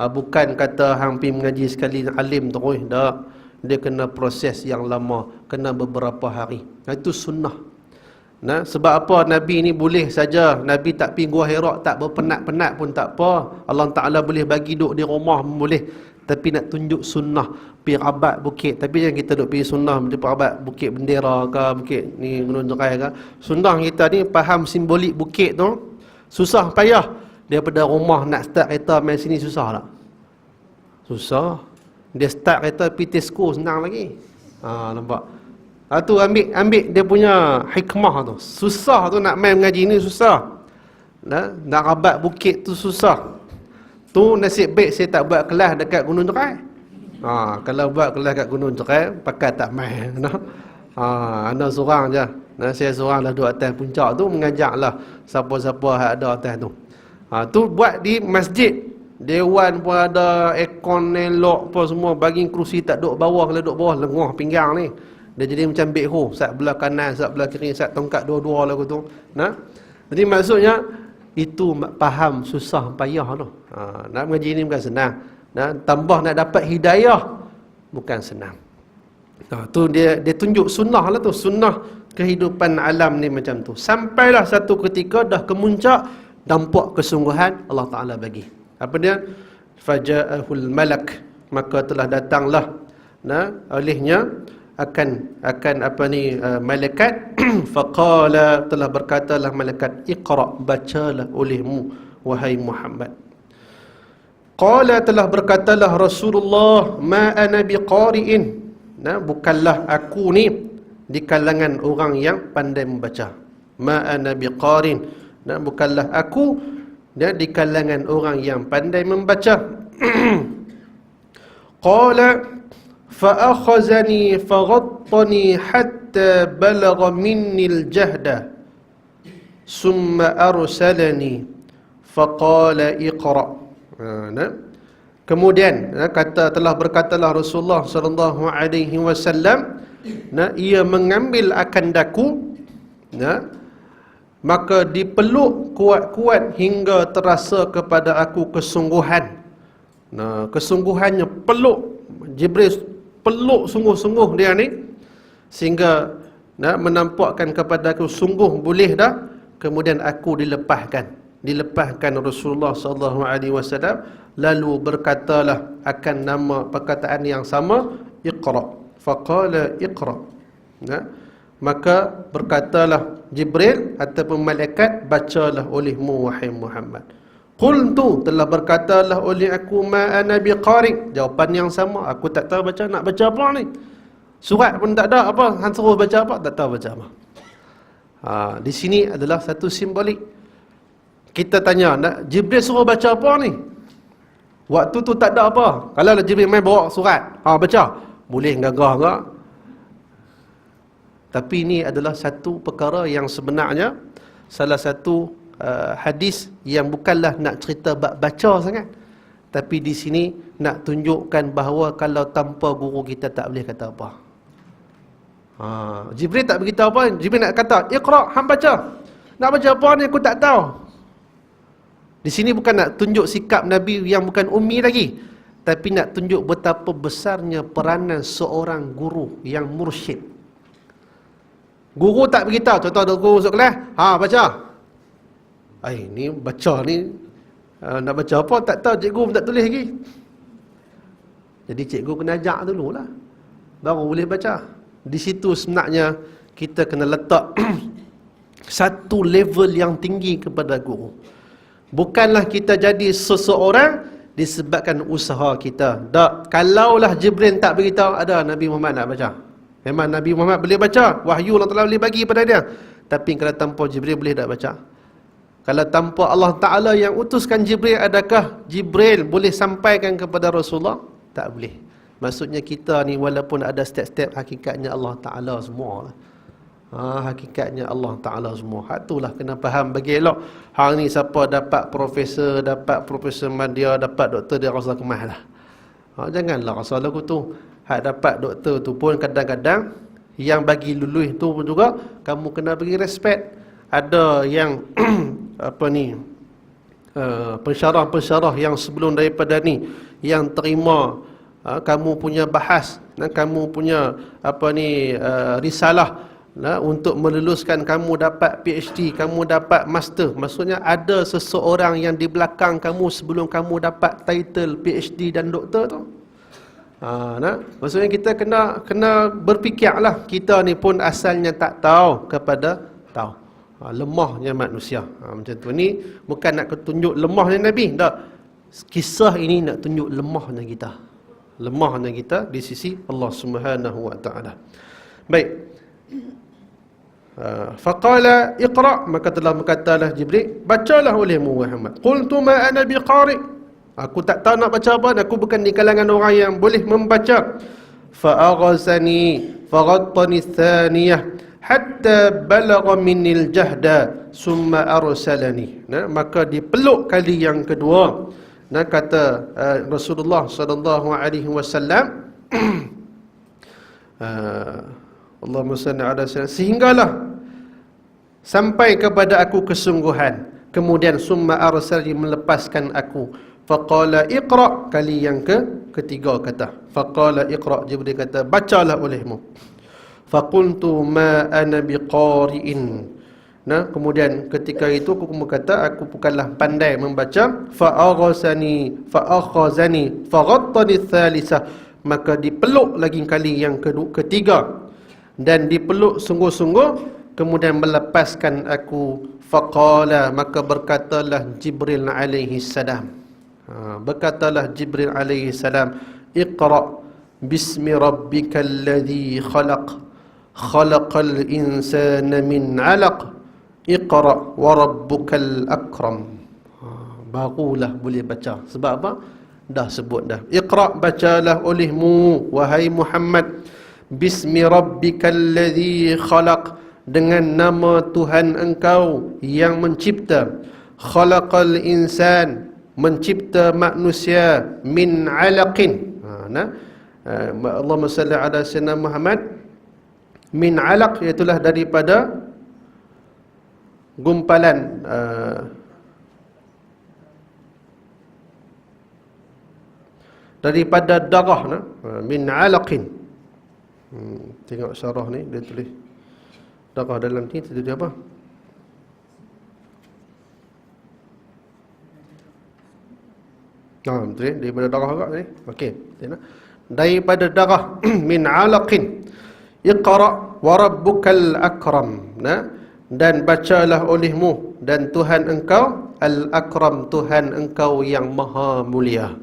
[SPEAKER 1] Bukan kata hang pergi mengaji sekali alim terus, dak. Dia kena proses yang lama, kena beberapa hari. Itu sunnah. Sebab apa Nabi ni boleh saja, Nabi tak pergi Gua Hira, tak berpenat-penat pun tak apa. Allah Ta'ala boleh bagi duduk di rumah pun boleh. Tapi nak tunjuk sunnah, pergi rabat bukit. Tapi jangan kita duduk pergi sunnah, pergi rabat bukit bendera ke, bukit ni Gunung Jerai ke. Sunnah kita ni faham simbolik bukit tu, susah payah. Daripada rumah nak start kereta main sini susah tak? Susah. Dia start kereta pergi Tesco senang lagi. Nampak? Tu ambil dia punya hikmah tu. Susah tu nak main mengaji ni susah. Nak rabat bukit tu susah. Tu nasib baik saya tak buat kelas dekat Gunung Jerai. Kalau buat kelas kat Gunung Jerai, pakai tak main. Anda seorang je. Saya seorang lah duduk atas puncak tu, mengajaklah siapa-siapa yang ada atas tu. Tu buat di masjid. Dewan pun ada, aircon elok apa semua, bagi kerusi tak duduk bawah. Kalau duduk bawah lengah pinggang ni. Dia jadi macam bekho, sat belah kanan, sat belah kiri, sat tongkat dua-dua lagu tu. Jadi maksudnya itu faham susah payah tu. Nak mengaji ni bukan senang. Tambah nak dapat hidayah bukan senang. Tu dia tunjuk sunnah lah tu, sunnah kehidupan alam ni macam tu. Sampailah satu ketika dah kemuncak, dampak kesungguhan Allah Ta'ala bagi. Apa dia? Faja'ahul malak, maka telah datanglah olehnya akan malaikat. Faqala, telah berkatalah malaikat, iqra, bacalah olehmu wahai Muhammad. Qala, telah berkatalah Rasulullah, ma ana biqari'in, bukanlah aku ni di kalangan orang yang pandai membaca. Ma ana biqarin, bukanlah aku di kalangan orang yang pandai membaca. Qala fa akhazani faghattani hatta balagha minni al-jahda summa arsalani faqala iqra. Kemudian telah berkatalah Rasulullah sallallahu alaihi wasallam, ia mengambil akan daku, maka dipeluk kuat-kuat hingga terasa kepada aku kesungguhan. Kesungguhannya peluk, Jibril peluk sungguh-sungguh dia ni, sehingga menampakkan kepada aku sungguh boleh dah. Kemudian aku dilepaskan Rasulullah sallallahu alaihi wasallam, lalu berkatalah akan nama perkataan yang sama, Iqra. Faqala Iqra. Maka berkatalah Jibril ataupun malaikat, bacalah olehmu wahai Muhammad. Qultu, telah berkatalah oleh aku, ma ana biqari. Jawapan yang sama, aku tak tahu baca, nak baca apa ni? Surat pun tak ada, apa hang suruh baca apa, tak tahu baca apa. Di sini adalah satu simbolik. Kita tanya, nak Jibril suruh baca apa ni? Waktu tu tak ada apa. Kalau Jibril main bawa surat, baca, boleh gagah enggak? Tapi ini adalah satu perkara yang sebenarnya salah satu hadis yang bukanlah nak cerita bab baca sangat, tapi di sini nak tunjukkan bahawa kalau tanpa guru kita tak boleh kata apa. Jibril tak beritahu apa, Jibril nak kata Iqra, hang baca. Nak baca apa ni aku tak tahu. Di sini bukan nak tunjuk sikap Nabi yang bukan ummi lagi, tapi nak tunjuk betapa besarnya peranan seorang guru yang mursyid. Guru tak beritahu, contoh guru masuk kelas, baca. Ni baca ni, nak baca apa tak tahu, cikgu pun tak tulis lagi. Jadi cikgu kena ajak dululah, baru boleh baca. Di situ sebenarnya kita kena letak satu level yang tinggi kepada guru. Bukanlah kita jadi seseorang disebabkan usaha kita. Tak, kalaulah Jibril tak beritahu ada Nabi Muhammad nak baca, memang Nabi Muhammad boleh baca, wahyu Allah Ta'ala boleh bagi pada dia. Tapi kalau tanpa Jibril boleh tak baca? Kalau tanpa Allah Ta'ala yang utuskan Jibril, adakah Jibril boleh sampaikan kepada Rasulullah? Tak boleh. Maksudnya kita ni walaupun ada step-step, hakikatnya Allah Ta'ala semua. Hakikatnya Allah Ta'ala semua. Itulah kena faham bagi elok. Hang ni siapa dapat profesor Madya, dapat doktor, dia rasa kemas lah. Janganlah rasa lagu tu. Hak dapat doktor tu pun kadang-kadang yang bagi lulus tu pun juga kamu kena bagi respect. Ada yang pensyarah-pensyarah yang sebelum daripada ni yang terima kamu punya bahas dan kamu punya risalah untuk meluluskan kamu dapat PhD, kamu dapat master. Maksudnya ada seseorang yang di belakang kamu sebelum kamu dapat title PhD dan doktor tu. Maksudnya kita kena berfikirlah, kita ni pun asalnya tak tahu kepada tahu. Lemahnya manusia. Macam tu. Ni bukan nak tunjuk lemahnya Nabi, tak. Kisah ini nak tunjuk lemahnya kita. Lemahnya kita di sisi Allah Subhanahu wa taala. Baik. Faqala Iqra, maka telah berkatalah Jibril, bacalah olehmu Muhammad. Qultu ma ana biqari. Aku tak tahu nak baca apa, aku bukan di kalangan orang yang boleh membaca. Fa'aghazani faghattani thaniyah hatta balagha minnil jahda summa arsalani. Maka dipeluk kali yang kedua. Kata Rasulullah sallallahu alaihi wasallam, Allahumma salli ala sayyidina, sehinggalah sampai kepada aku kesungguhan. Kemudian summa arsalani, melepaskan aku. Faqala Iqra, kali yang ketiga kata. Faqala Iqra, Jibril kata bacalah olehmu. Faqultu ma ana biqari'in. Kemudian ketika itu aku berkata aku bukanlah pandai membaca. Fa'aghazani faghattani thalithah, maka dipeluk lagi kali yang ketiga dan dipeluk sungguh-sungguh, kemudian melepaskan aku. Faqala, maka berkatalah Jibril alaihi salam, berkatalah Jibril alaihi salam, Iqra bismi rabbikal ladzi khalaqal insana min 'alaq, Iqra wa rabbukal akram. Barulah boleh baca. Sebab apa? Dah sebut dah. Iqra, bacalah olehmu wahai Muhammad, bismi rabbikal ladzi khalaq, dengan nama Tuhan engkau yang mencipta. Khalaqal insan, mencipta manusia. Min 'alaqin. Allahumma salli ala sayyidina Muhammad. Min 'alaq, iaitulah daripada gumpalan daripada darah. Min 'alaqin. Tengok syarah ni, dia tulis darah dalam ni, dia apa? Betul, daripada darah juga ni. Okey, tengok. Daripada darah min alaqin iqra wa rabbukal akram. Dan bacalah olehmu dan Tuhan engkau al-akram, Tuhan engkau yang maha mulia.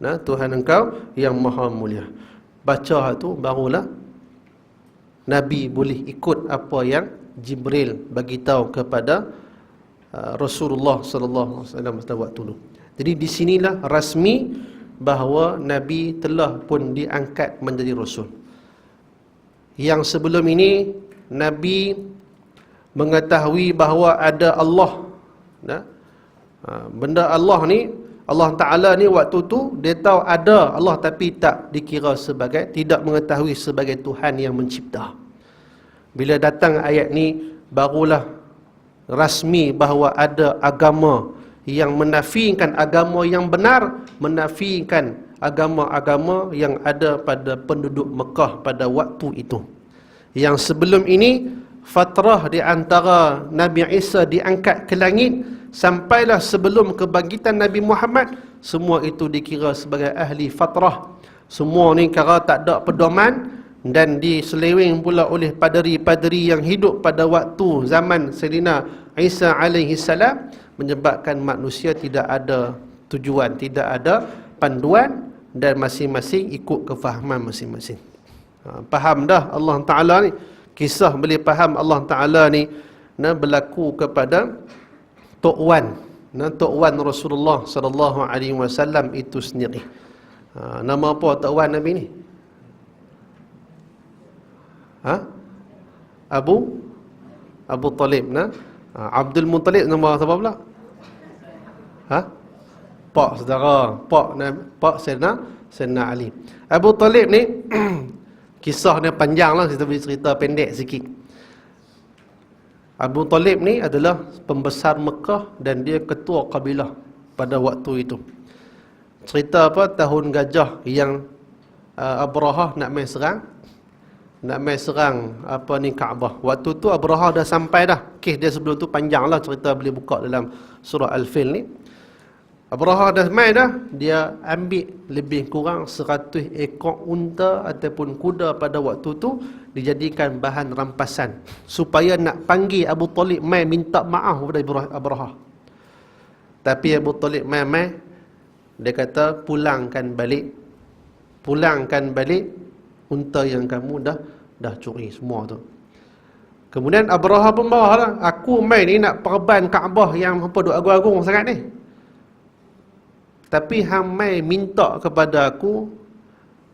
[SPEAKER 1] Tuhan engkau yang maha mulia. Baca tu barulah Nabi boleh ikut apa yang Jibril bagi tahu kepada Rasulullah sallallahu alaihi wasallam pada waktu itu. Jadi di sinilah rasmi bahawa Nabi telah pun diangkat menjadi Rasul. Yang sebelum ini Nabi mengetahui bahawa ada Allah. Benda Allah ni, Allah Ta'ala ni waktu tu dia tahu ada Allah, tapi tak dikira sebagai, tidak mengetahui sebagai Tuhan yang mencipta. Bila datang ayat ni, barulah rasmi bahawa ada agama yang menafikan agama yang benar, menafikan agama-agama yang ada pada penduduk Mekah pada waktu itu. Yang sebelum ini, fatrah di antara Nabi Isa diangkat ke langit sampailah sebelum kebangkitan Nabi Muhammad, semua itu dikira sebagai ahli fatrah. Semua ni kira tak ada pedoman dan diseleweng pula oleh paderi-paderi yang hidup pada waktu zaman Sayyidina Isa alaihi salam, menyebabkan manusia tidak ada tujuan, tidak ada panduan dan masing-masing ikut kefahaman masing-masing. Faham dah Allah Ta'ala ni? Kisah boleh faham Allah Ta'ala ni berlaku kepada Tok Wan, Tok Wan Rasulullah sallallahu alaihi wasallam itu sendiri. Nama apa Tok Wan Nabi ni? Abu Talib. Abdul Muttalib nama siapa pula? Pak saudara, Pak Sayyidina Ali. Abu Talib ni kisah dia panjang lah, kita boleh cerita pendek sikit. Abu Talib ni adalah pembesar Mekah dan dia ketua kabilah pada waktu itu. Cerita apa? Tahun gajah yang Abrahah nak main serang Kaabah. Waktu tu Abrahah dah sampai dah. Kes dia sebelum tu panjang lah, cerita boleh buka dalam surah Al-Fil ni. Abrahah dah main dah, dia ambil lebih kurang 100 ekor unta ataupun kuda pada waktu tu, dijadikan bahan rampasan supaya nak panggil Abu Talib main minta maaf kepada Abrahah. Tapi Abu Talib main, dia kata pulangkan balik unta yang kamu dah curi semua tu. Kemudian Abrahah pun marahlah, aku main ni nak perban Kaabah yang duk agung-agung sangat ni, tapi hang mai minta kepada aku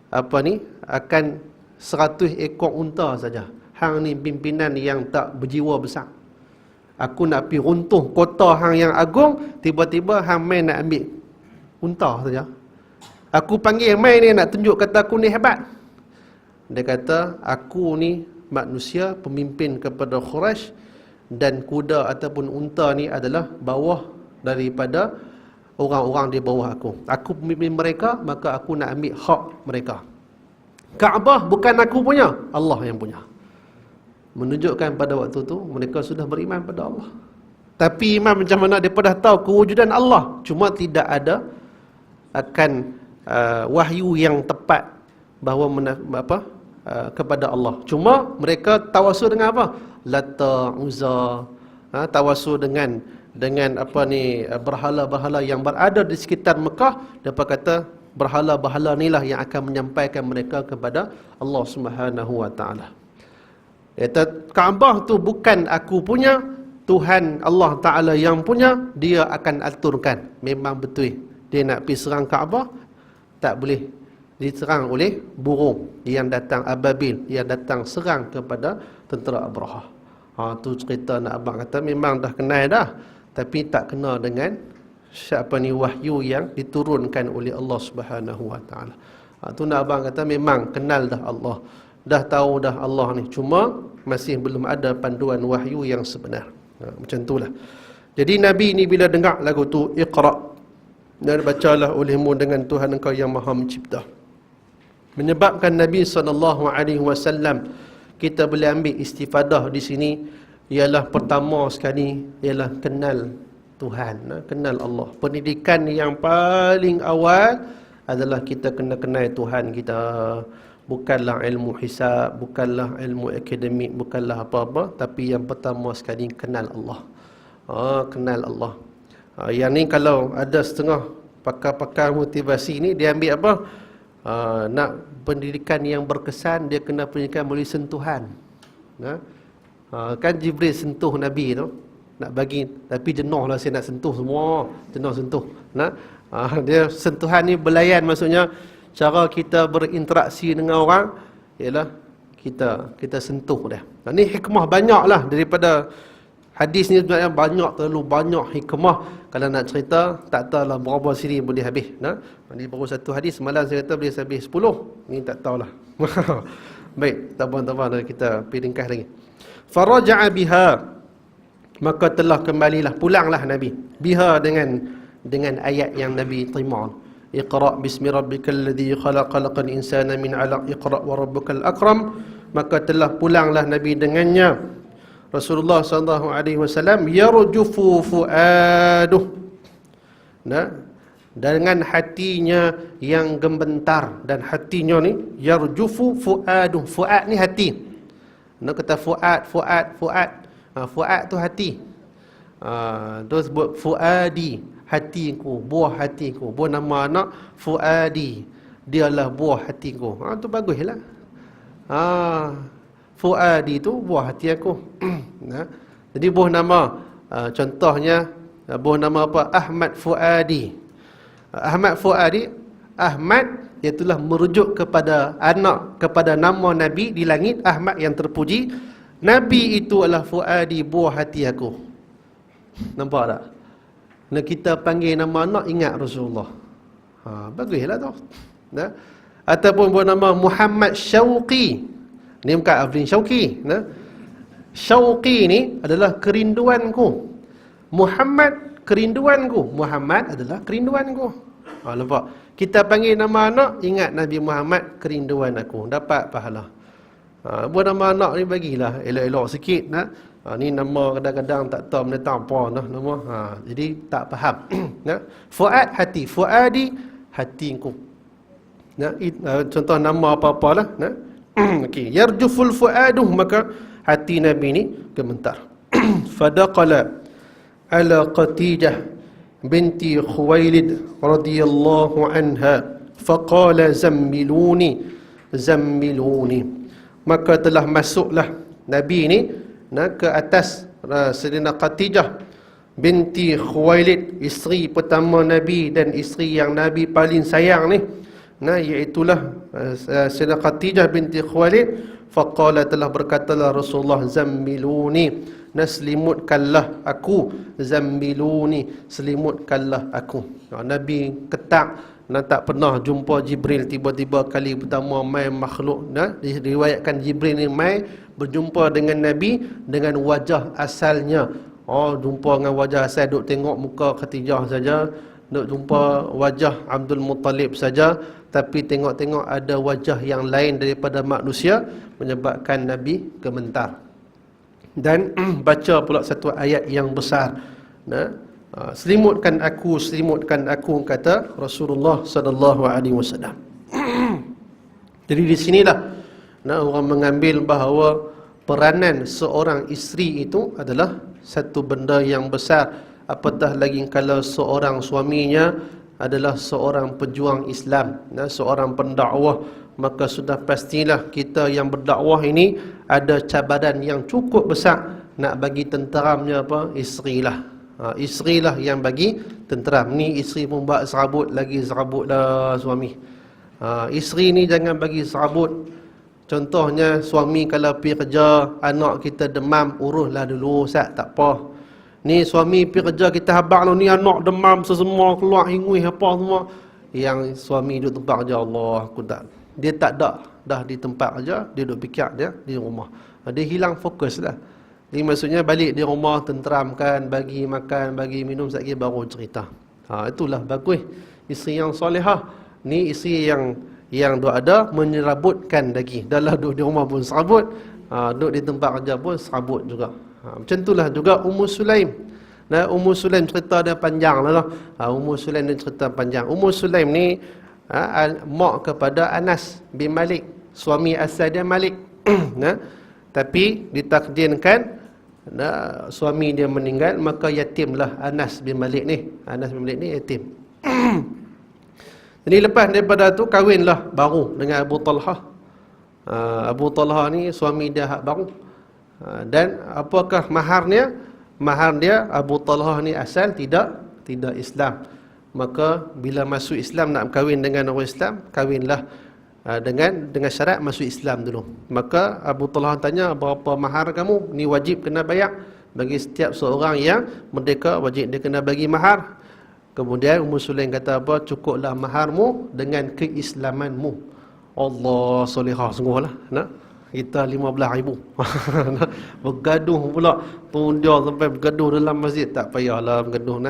[SPEAKER 1] akan 100 ekor unta saja. Hang ni pimpinan yang tak berjiwa besar. Aku nak pergi runtuh kota hang yang agung, tiba-tiba hang mai nak ambil unta saja. Aku panggil mai ni nak tunjuk kata aku ni hebat. Dia kata aku ni manusia pemimpin kepada Quraisy dan kuda ataupun unta ni adalah bawah daripada orang-orang di bawah aku. Aku pemimpin mereka, maka aku nak ambil hak mereka. Kaabah bukan aku punya, Allah yang punya. Menunjukkan pada waktu tu mereka sudah beriman pada Allah. Tapi iman macam mana? Dia dah tahu kewujudan Allah, cuma tidak ada akan wahyu yang tepat bahawa kepada Allah. Cuma mereka tawasul dengan apa? Lata, Uzza, tawasul dengan berhala-berhala yang berada di sekitar Mekah. Dapat kata berhala-berhala inilah yang akan menyampaikan mereka kepada Allah Subhanahu wa taala. Kata Kaabah tu bukan aku punya, Tuhan Allah Taala yang punya, dia akan aturkan. Memang betul. Dia nak pergi serang Kaabah, tak boleh diserang oleh burung yang datang ababil, yang datang serang kepada tentera Abrahah. Tu cerita nak abang kata memang dah kenal dah, tapi tak kena dengan wahyu yang diturunkan oleh Allah Subhanahu wa taala. Tu nak abang kata memang kenal dah Allah, dah tahu dah Allah ni, cuma masih belum ada panduan wahyu yang sebenar. Macam itulah. Jadi Nabi ni bila dengar lagu tu, Iqra, dan bacalah olehmu dengan Tuhan engkau yang Maha Mencipta. Menyebabkan Nabi SAW, kita boleh ambil istifadah di sini, ialah pertama sekali ialah kenal Tuhan, kenal Allah. Pendidikan yang paling awal adalah kita kena kenal Tuhan kita. Bukanlah ilmu hisab, bukanlah ilmu akademik, bukanlah apa-apa, tapi yang pertama sekali kenal Allah. Kenal Allah. Yang ni kalau ada setengah pakar-pakar motivasi ni, dia ambil apa? Nak pendidikan yang berkesan, dia kena pendidikan melalui sentuhan. Kan Jibril sentuh Nabi tu, nak bagi, tapi jenuh lah saya nak sentuh semua, jenuh sentuh. Dia sentuhan ni belayan, maksudnya cara kita berinteraksi dengan orang ialah kita sentuh dia. Ni hikmah banyak lah daripada hadis ni, sebenarnya banyak, terlalu banyak hikmah. Kalau nak cerita, tak tahulah berapa siri boleh habis. Ni baru satu hadis, semalam saya kata boleh habis 10. Ni tak tahulah. Baik, taban-taban kita pergi ringkas lagi. Faraja'a biha, maka telah kembalilah, pulanglah Nabi biha dengan ayat yang Nabi terima. Iqra' bismi rabbikal ladzi khalaq, khalaqal insana min 'alaq, iqra' wa rabbukal akram. Maka telah pulanglah Nabi dengannya. Rasulullah SAW yarjufu fuaduh, dengan hatinya yang gembentar. Dan hatinya ni yarjufu fuaduh, fuad ni hati. Nak kata fuad. Fuad tu hati. Terus sebut fuadi, hatiku, buah hatiku. Buah nama anak Fuadi, dialah buah hatiku. Tu baguslah. Fuadi tu buah hati aku. Jadi buah nama, contohnya buah nama apa? Ahmad Fuadi. Ahmad Fuadi, Ahmad iaitulah merujuk kepada anak, kepada nama Nabi di langit, Ahmad yang terpuji. Nabi itu adalah Fuadi, buah hati aku. Nampak tak? Nak kita panggil nama anak, ingat Rasulullah. Baguslah tu. Ataupun buat nama Muhammad Syauqi. Ni bukan Afrin Syauqi. Syauqi ni adalah kerinduanku. Muhammad kerinduanku. Muhammad adalah kerinduanku. Nampak? Kita panggil nama anak, ingat Nabi Muhammad, kerinduan aku. Dapat pahala. Buat nama anak ni bagilah elok-elok sikit. Ni nama kadang-kadang tak tahu menetang apa nama. Jadi tak faham. Fuad hati, fuadi hatiku. Contoh nama apa-apalah. Okey, yarjuful fuaduh, maka hati Nabi ni gemetar. Fadaqala ala Qatijah binti Khuwailid radhiyallahu anha faqala zammiluni. Maka telah masuklah Nabi ni ke atas Sayyidina Qatijah binti Khuwailid, isteri pertama Nabi dan isteri yang Nabi paling sayang ni, iaitulah Sayyidina Qatijah binti Khuwailid. Faqala, telah berkatalah Rasulullah, zammiluni, selimutkanlah aku, zammiluni, selimutkanlah aku. Nabi ketak, tak pernah jumpa Jibril tiba-tiba kali pertama mai makhluk. Diriwayatkan Jibril ni mai berjumpa dengan Nabi dengan wajah asalnya. Jumpa dengan wajah asal, duk tengok muka Khadijah saja, duk jumpa wajah Abdul Muttalib saja, tapi tengok-tengok ada wajah yang lain daripada manusia, menyebabkan Nabi gemetar. Dan baca pula satu ayat yang besar. Selimutkan aku, kata Rasulullah sallallahu alaihi wasallam. Jadi di sinilah orang mengambil bahawa peranan seorang isteri itu adalah satu benda yang besar. Apatah lagi kalau seorang suaminya adalah seorang pejuang Islam, seorang pendakwah, maka sudah pastilah kita yang berdakwah ini ada cabaran yang cukup besar. Nak bagi tenteramnya apa? Isterilah. Isterilah yang bagi tenteram. Ni isteri pun buat serabut, lagi serabutlah suami. Isteri ni jangan bagi serabut. Contohnya suami kalau pergi kerja, anak kita demam, uruslah dulu, Ustaz, tak apa. Ni suami pergi kerja, kita habaq ni anak demam semua, keluar hingui apa semua. Yang suami duduk tempat kerja, Allah aku tak. Dia tak ada dah di tempat kerja, dia duduk fikir dia di rumah. Dia hilang fokus dah. Jadi maksudnya balik di rumah, tenteramkan, bagi makan, bagi minum, sekejap lagi baru cerita. Itulah bagus isteri yang solehah. Ni isteri Yang duk ada menyerabutkan lagi. Dalam duduk di rumah pun serabut, duduk di tempat kerja pun serabut juga. Macam itulah juga Ummu Sulaim. Nah, Ummu Sulaim cerita dia panjang lah. Ummu Sulaim ni cerita panjang. Ummu Sulaim ni mak kepada Anas bin Malik, suami asal dia Malik. Nah, tapi ditakdirkan suami dia meninggal, maka yatimlah Anas bin Malik ni. Anas bin Malik ni yatim. Jadi lepas daripada tu kahwinlah baru dengan Abu Talhah. Abu Talhah ni suami dia hak baru. Dan apakah maharnya? Mahar dia, Abu Talhah ni asal tidak Islam. Maka bila masuk Islam, nak kahwin dengan orang Islam, kahwinlah dengan syarat masuk Islam dulu. Maka Abu Talhah tanya, berapa mahar kamu? Ni wajib kena bayar. Bagi setiap seorang yang merdeka, wajib dia kena bagi mahar. Kemudian Ummu Sulaim kata apa? Cukuplah maharmu dengan keislamanmu. Allah, solehah sungguhlah. Nak? Kita 15,000. Bergaduh pula. Dia sampai bergaduh dalam masjid. Tak payahlah bergaduh.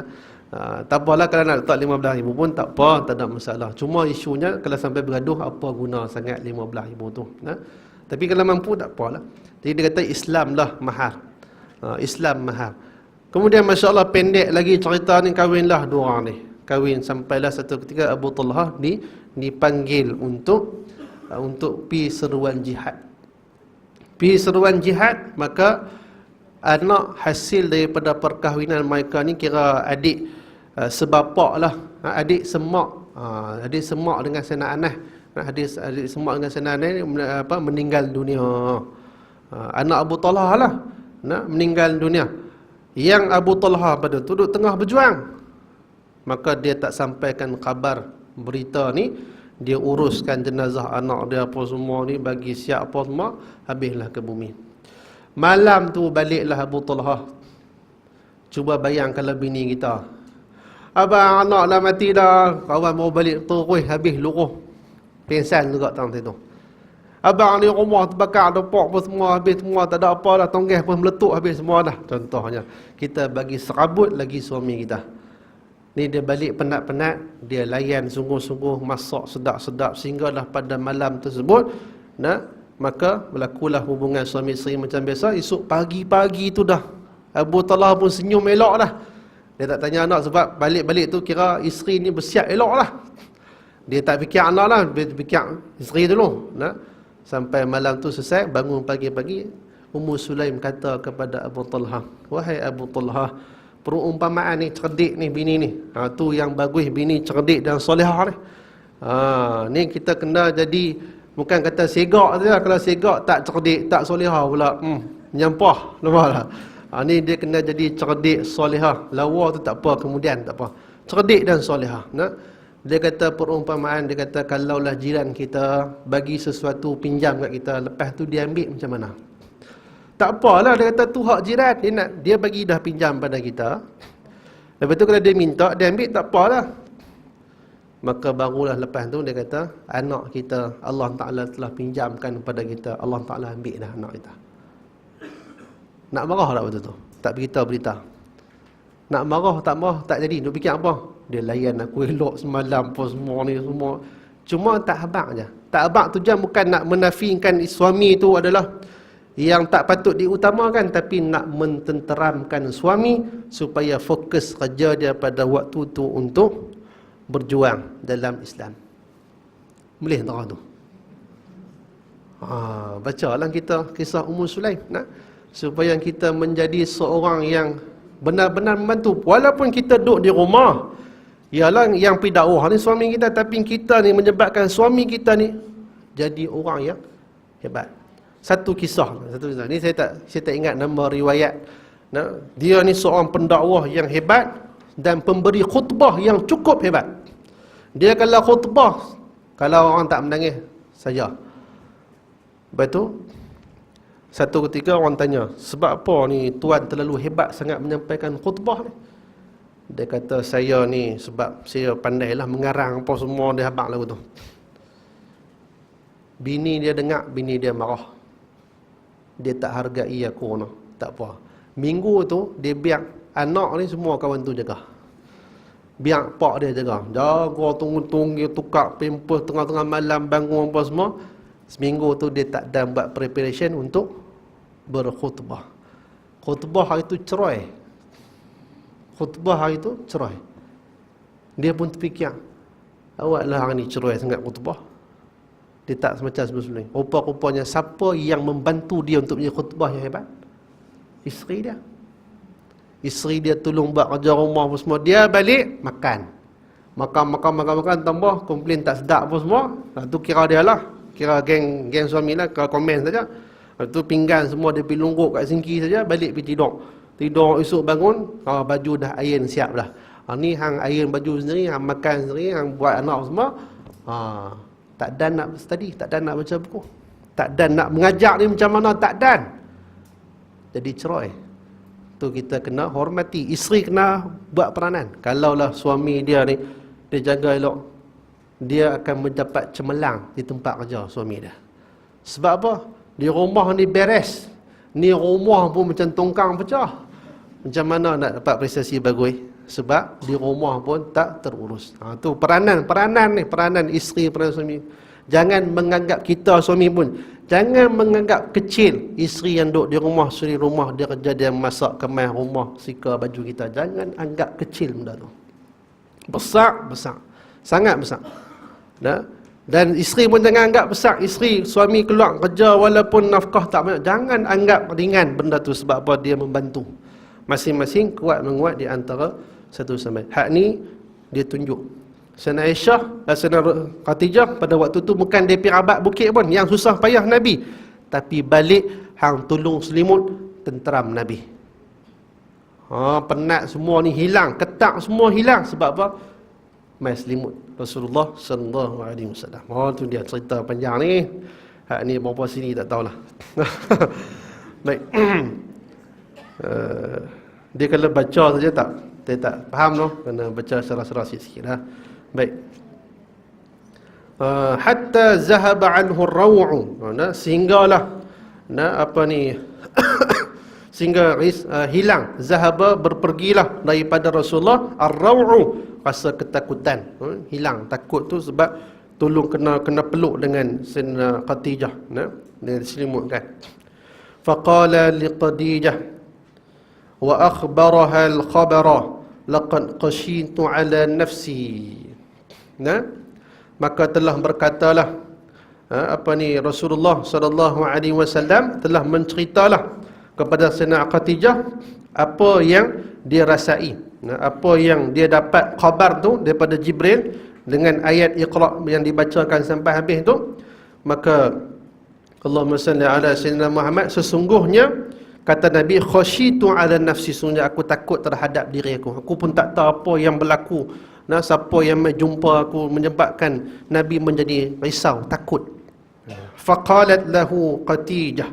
[SPEAKER 1] Tak apalah kalau nak letak 15,000 pun tak apa, tak ada masalah. Cuma isunya kalau sampai bergaduh, apa guna sangat 15,000 tu. Tapi kalau mampu tak apalah. Jadi dia kata Islam lah mahar. Islam mahar. Kemudian Masya Allah pendek lagi cerita ni, kahwinlah dua orang ni. Kahwin sampailah satu ketika Abu Talhah dipanggil untuk pi seruan jihad. Pi seruan jihad, maka anak hasil daripada perkahwinan mereka ni kira adik sebapak lah, adik semak, adik semak dengan Sayyidina Anas. Adik semak dengan Sayyidina Anas meninggal dunia. Anak Abu Talhah lah meninggal dunia. Yang Abu Talhah pada tu duduk tengah berjuang, maka dia tak sampaikan khabar berita ni. Dia uruskan jenazah anak dia apa semua ni, bagi siap apa semua, habislah ke bumi. Malam tu baliklah Abu Talhah. Cuba bayangkan kalau bini kita, abang anak dah mati dah, kawan mau balik terus habis luruh, pingsan juga tang situ. Abang ni rumah terbakar, dapur apa semua habis semua, tak ada apa dah, tonggeh pun meletup habis semua dah. Contohnya, kita bagi serabut lagi suami kita. Ni dia balik penat-penat, dia layan sungguh-sungguh, masak sedap-sedap sehinggalah pada malam tersebut, maka berlakulah hubungan suami isteri macam biasa. Esok pagi-pagi tu dah Abu Talhah pun senyum elok dah. Dia tak tanya anak sebab balik-balik tu kira isteri ni bersiap elok lah. Dia tak fikir anak lah, dia fikir isteri dulu. Sampai malam tu selesai, bangun pagi-pagi, Ummu Sulaim kata kepada Abu Talhah, wahai Abu Talhah, perumpamaan ni cerdik ni bini ni. Tu yang bagus, bini cerdik dan solehah ni. Ni kita kena jadi, bukan kata segak saja. Kalau segak tak cerdik, tak solehah pula, nyampah. Nampak tak? Ni dia kena jadi cerdik, solehah. Lawa tu tak apa, kemudian tak apa. Cerdik dan solehah. Dia kata perumpamaan, dia kata kalaulah jiran kita bagi sesuatu pinjam kat kita, lepas tu dia ambil, macam mana? Tak apalah, dia kata tu hak jiran, dia bagi dah pinjam pada kita. Lepas tu kalau dia minta, dia ambil, tak apalah. Maka barulah lepas tu dia kata, anak kita Allah Ta'ala telah pinjamkan pada kita, Allah Ta'ala ambil dah anak kita. Nak marah tak betul tu? Tak berita. Nak marah, tak jadi. Dia fikir apa? Dia layan aku elok semalam apa semua ni semua. Cuma tak habaq je. Tak habaq tu je bukan nak menafikan suami tu adalah yang tak patut diutamakan, tapi nak mententeramkan suami supaya fokus kerja dia pada waktu tu untuk berjuang dalam Islam. Boleh tak tu? Bacalah kita kisah Ummu Sulaim, supaya kita menjadi seorang yang benar-benar membantu. Walaupun kita duduk di rumah, ialah yang pergi dakwah ni suami kita, tapi kita ni menyebabkan suami kita ni jadi orang yang hebat. Satu kisah. Ni saya tak ingat nama riwayat. Dia ni seorang pendakwah yang hebat dan pemberi khutbah yang cukup hebat. Dia kalau khutbah, kalau orang tak menangis saja. Lepas tu satu ketika orang tanya, sebab apa ni tuan terlalu hebat sangat menyampaikan khutbah ni? Dia kata, saya ni sebab saya pandailah mengarang apa semua, dia habaq lagu tu. Bini dia dengar, bini dia marah. Dia tak hargai aku no. Tak apa. Minggu tu dia biar anak ni semua kawan tu jaga. Biar pak dia jaga tunggu-tunggu, tukar pampers tengah-tengah malam, bangun apa semua. Seminggu tu dia tak ada buat preparation untuk berkhutbah. Khutbah hari tu cerai. Khutbah hari tu cerai. Dia pun terfikir, awaklah hari ni cerai sangat khutbah. Dia tak semacam sebelum-sebelum. Rupa-rupanya siapa yang membantu dia untuk menjadi khutbah yang hebat? Isteri dia. Isteri dia tolong buat kerja rumah apa semua. Dia balik, makan. Makan, tambah, komplain tak sedap apa semua. Tu kira dia lah. Kira geng suami lah, kira komen saja. Lepas tu pinggan semua dia pergi lungguk kat sinki saja, balik pergi tidur. Tidur esok bangun, baju dah iron siap dah. Ni hang iron baju sendiri, hang makan sendiri, hang buat anak semua. Tak dan nak study, tak dan nak baca buku. Tak dan nak mengajar ni macam mana, tak dan. Jadi cerai. Tu kita kena hormati. Isteri kena buat peranan. Kalaulah suami dia ni, dia jaga elok, dia akan mendapat cemerlang di tempat kerja suami dia. Sebab apa? Di rumah ni beres. Ni rumah pun macam tongkang pecah. Macam mana nak dapat prestasi bagus? Sebab di rumah pun tak terurus. Tu peranan ni, peranan isteri, peranan suami. Jangan menganggap kita suami pun, jangan menganggap kecil isteri yang duduk di rumah, suri rumah, dia kerja, dia masak, kemas rumah, sika baju kita. Jangan anggap kecil benda tu. Besar. Sangat besar. Dan isteri pun jangan anggap besar. Isteri, suami keluar kerja walaupun nafkah tak banyak, jangan anggap ringan benda tu. Sebab apa? Dia membantu. Masing-masing kuat menguat di antara satu sama lain. Hak ni dia tunjuk. Sayyidina Aisyah dan Sayyidina Khadijah pada waktu tu bukan dia pergi rabat bukit pun yang susah payah Nabi, tapi balik hang tolong selimut tenteram Nabi. Penat semua ni hilang, ketak semua hilang. Sebab apa? Mai selimut Rasulullah sallallahu alaihi wasallam. Tu dia cerita panjang ni. Hak ni berapa sini tak tahulah. Baik. Dia kalau baca saja dia tak faham tu, kena baca secara-secara sikit dah. Baik. Hatta zahaba anhu ar-raw'u. Sehinggalah sehingga hilang, zahaba berpergilah daripada Rasulullah ar-raw'u, rasa ketakutan. Hilang takut tu sebab tolong kena peluk dengan Sayyidina Khadijah, dia diselimutkan. Faqala li Khadijah wa akhbaraha al-khabara laqad qashitu ala nafsi. Maka telah berkatalah Rasulullah sallallahu alaihi wasallam telah menceritalah kepada Sayyidina Khadijah apa yang dia rasai, apa yang dia dapat khabar tu daripada Jibril dengan ayat Iqra yang dibacakan sampai habis tu. Maka Allahumma salli ala Sayyidina Muhammad, sesungguhnya kata Nabi, khasyitu ala nafsi, sesungguhnya aku takut terhadap diri aku. Aku pun tak tahu apa yang berlaku. Siapa yang jumpa aku menyebabkan Nabi menjadi risau, takut. Faqalat lahu Khadijah,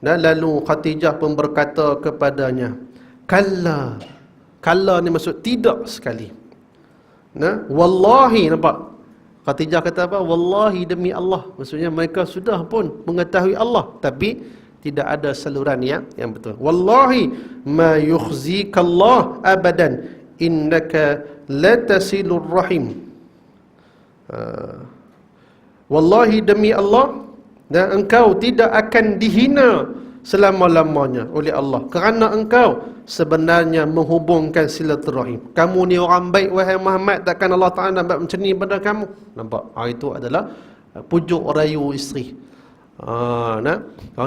[SPEAKER 1] lalu Khadijah pun berkata kepadanya, kalla. Kalla ni maksud tidak sekali. Wallahi, nampak? Khadijah kata apa? Wallahi, demi Allah. Maksudnya mereka sudah pun mengetahui Allah, tapi tidak ada saluran yang betul. Wallahi ma yukhzikallah abadan innaka latasilur rahim. Wallahi, demi Allah, dan engkau tidak akan dihina selama-lamanya oleh Allah, kerana engkau sebenarnya menghubungkan silaturahim. Kamu ni orang baik wahai Muhammad, takkan Allah Ta'ala nak macam ni pada kamu. Nampak? Itu adalah pujuk rayu isteri.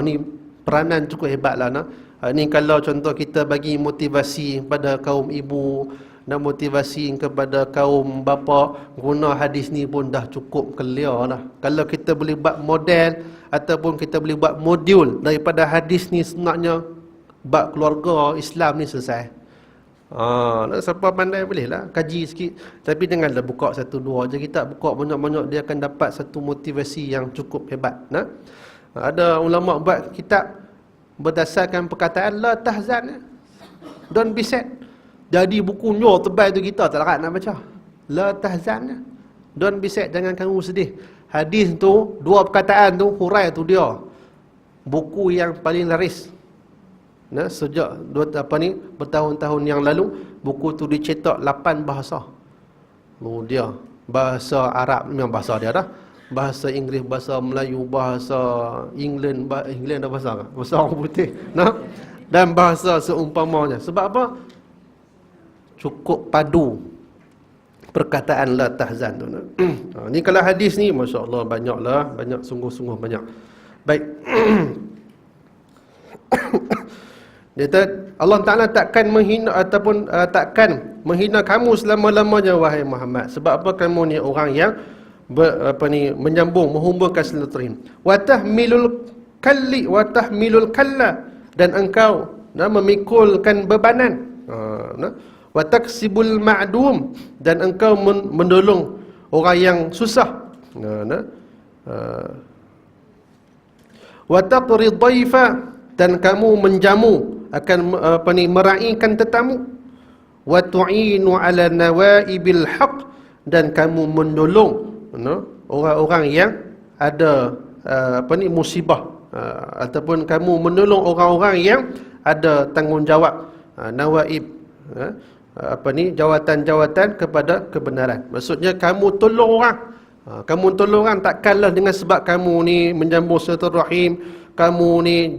[SPEAKER 1] Ni peranan cukup hebatlah. Ni kalau contoh kita bagi motivasi pada kaum ibu dan motivasi kepada kaum bapa, guna hadis ni pun dah cukup clear dah. Kalau kita boleh buat model ataupun kita boleh buat modul daripada hadis ni, sebenarnya bab keluarga Islam ni selesai. Siapa pandai boleh lah kaji sikit, tapi janganlah buka satu dua je. Kita buka banyak-banyak, dia akan dapat satu motivasi yang cukup hebat. Ada ulama buat kitab berdasarkan perkataan la tahzan, don't be sad. Jadi buku nyor tebal tu kita tak larat nak baca. La tahzan, don't be sad, jangan kamu sedih. Hadis tu, dua perkataan tu, hurai tu dia buku yang paling laris. Nah, sejak bertahun-tahun yang lalu, buku tu dicetak 8 bahasa. Dia bahasa Arab memang bahasa dia dah. Bahasa Inggeris, bahasa Melayu, bahasa England dah bahasa kan? Bahasa orang putih. Nah, dan bahasa seumpamanya. Sebab apa? Cukup padu perkataan la tahzan tu. Ni kalau hadis ni, masya-Allah banyaklah, banyak, sungguh-sungguh banyak. Baik. Dia kata Allah Taala takkan menghina ataupun takkan menghina kamu selama-lamanya wahai Muhammad. Sebab apa? Kamu ni orang yang menyambung, menghumbakan silaturahim. Wa tahmilul kalla, dan engkau memikulkan bebanan. Wa taksibul ma'dum, dan engkau menolong orang yang susah. Wa taqri dhaifa, dan kamu menjamu, akan meraihkan tetamu. Wa tu'inu ala nawaibil haq, dan kamu menolong orang-orang yang ada musibah, ataupun kamu menolong orang-orang yang ada tanggungjawab, nawaib, jawatan-jawatan kepada kebenaran. Maksudnya kamu tolong orang. Kamu tolong orang takkanlah dengan sebab kamu ni menyambung silaturahim, kamu ni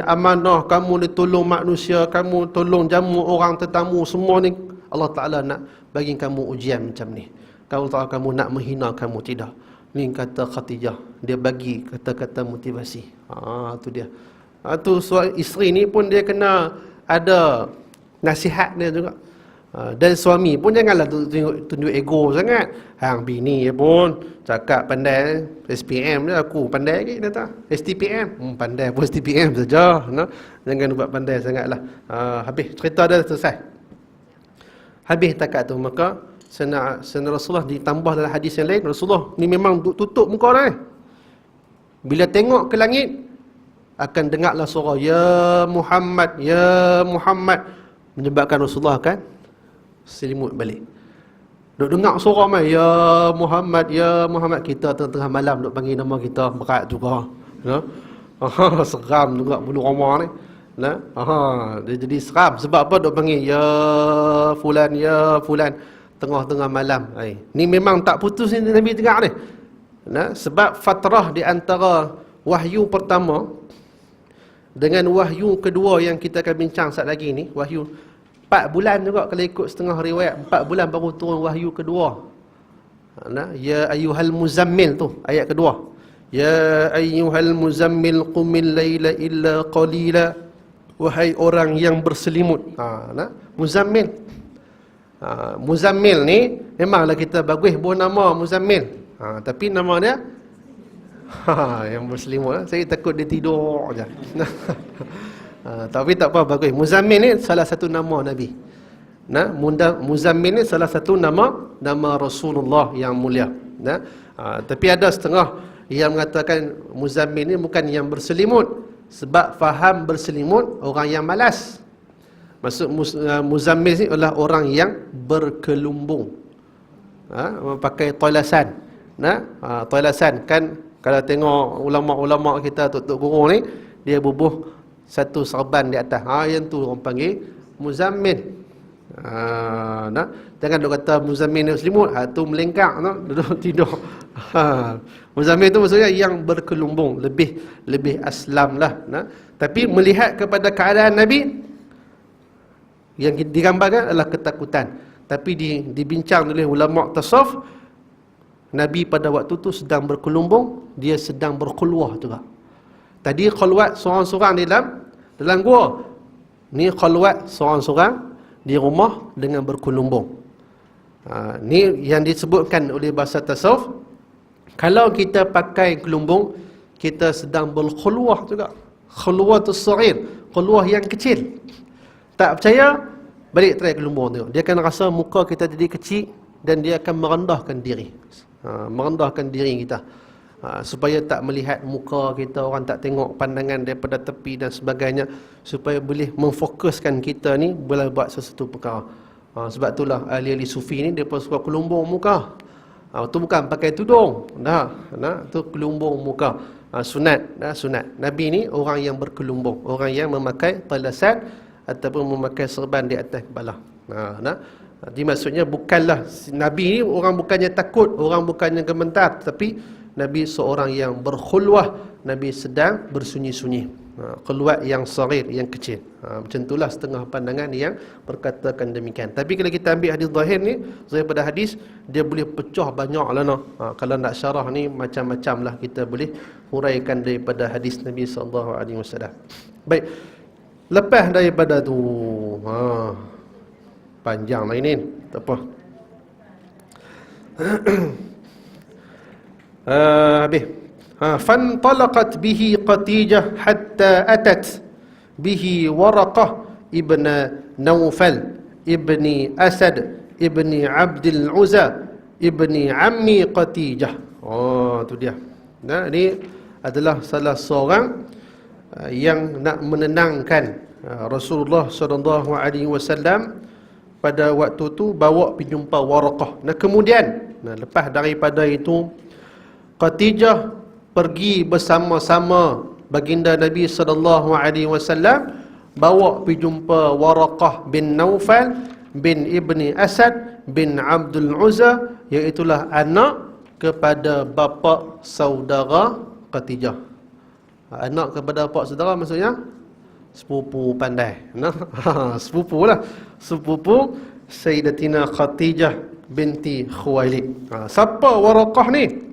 [SPEAKER 1] amanah, kamu ni tolong manusia, kamu tolong jamu orang tetamu, semua ni Allah Taala nak bagi kamu ujian macam ni. Kalau tahu kamu nak menghina kamu, tidak. Ni kata Khadijah, dia bagi kata-kata motivasi. Tu dia. Tu isteri ni pun dia kena ada nasihat dia juga. Dan suami pun janganlah tunjuk ego sangat. Hang bini pun cakap pandai SPM dia, aku pandai lagi dia tak. STPM, pandai pun STPM saja. Jangan buat pandai sangatlah. Habis cerita dah selesai. Habis takat tu, maka Sena Rasulullah ditambah dalam hadis yang lain, Rasulullah ni memang tutup muka dia. Bila tengok ke langit, akan dengarlah suara ya Muhammad, ya Muhammad, menyebabkan Rasulullah kan selimut balik. Duk dengar suara mai ya Muhammad, ya Muhammad. Kita tengah malam duk panggil nama kita, berat juga. Seram juga bulu roma ni. Dia jadi seram. Sebab apa duk panggil ya fulan, ya fulan, tengah-tengah malam. Ni memang tak putus ni Nabi dengar ni. Sebab fatrah di antara wahyu pertama dengan wahyu kedua yang kita akan bincang saat lagi ni, wahyu 4 bulan juga kalau ikut setengah riwayat. 4 bulan baru turun wahyu kedua. Ya ayyuhal muzammil tu ayat kedua. Ya ayyuhal muzammil qumil laila illa qalila, wahai orang yang berselimut. Muzammil. Muzammil ni memanglah kita bagus buat nama Muzammil. Tapi nama dia yang berselimut. Saya takut dia tidur je. Tapi tak apa, bagus. Muzammil ni salah satu nama Nabi. Muzammil ni salah satu nama Rasulullah yang mulia. Tapi ada setengah yang mengatakan Muzammil ni bukan yang berselimut, sebab faham berselimut orang yang malas. Maksud Muzammil ni adalah orang yang berkelumbung, pakai toilasan. Toilasan kan, kalau tengok ulama-ulama kita, tok-tok guru ni, dia bubuh satu serban di atas. Yang tu orang panggil Muzammil. Jangan duk kata Muzammil ni selimut, tu melengkak, duduk tidur. Muzammil tu maksudnya yang berkelumbung, lebih aslam lah. Tapi melihat kepada keadaan Nabi, yang digambarkan adalah ketakutan. Tapi dibincang oleh ulama tasawuf, Nabi pada waktu tu sedang berkelumbung, dia sedang berkhulwah juga. Tadi khulwat seorang-seorang dalam gua. Ni khulwat seorang-seorang di rumah dengan berkelumbung. Ni yang disebutkan oleh bahasa tasawuf. Kalau kita pakai kelumbung, kita sedang berkhulwah juga. Khulwatus saghir, khulwah yang kecil. Tak percaya, balik try kelumbung tengok. Dia akan rasa muka kita jadi kecil dan dia akan merendahkan diri. Merendahkan diri kita. Supaya tak melihat muka kita, orang tak tengok pandangan daripada tepi dan sebagainya, supaya boleh memfokuskan kita ni boleh buat sesuatu perkara. Sebab itulah ahli-ahli sufi ni depa suka kelumbung muka. Tu bukan pakai tudung. Tu kelumbung muka. Sunat, sunat. Nabi ni orang yang berkelumbung, orang yang memakai talasan ataupun memakai serban di atas kepala. Jadi maksudnya bukanlah Nabi ni orang bukannya takut, orang bukannya gemetar, tapi Nabi seorang yang berkhulwah, Nabi sedang bersunyi-sunyi. Keluar yang sarir, yang kecil. Macam itulah setengah pandangan yang berkatakan demikian. Tapi kalau kita ambil hadis zahir ni, zahir pada hadis, dia boleh pecah banyak lah. Kalau nak syarah ni macam-macam lah kita boleh huraikan daripada hadis Nabi SAW. Baik, lepas daripada tu, panjang lah ini, tak apa. Habis. فانطلقت به قتيجة حتى أتت به ورقة ابن نوفل ابن أسد ابن عبد العزى ابن عمي قتيجة. Itu dia. Ini adalah salah seorang yang nak menenangkan Rasulullah SAW pada waktu tu, bawa pergi jumpa Waraqah. Kemudian lepas daripada itu, Qatijah pergi bersama-sama baginda Nabi SAW, bawa pergi jumpa Waraqah bin Naufal bin Ibni Asad bin Abdul Uzza, iaitulah anak kepada bapa saudara Qatijah. Anak kepada bapa saudara maksudnya sepupu pandai. Sepupu lah, sepupu Sayyidatina Qatijah binti Khuwailid. Siapa Waraqah ni?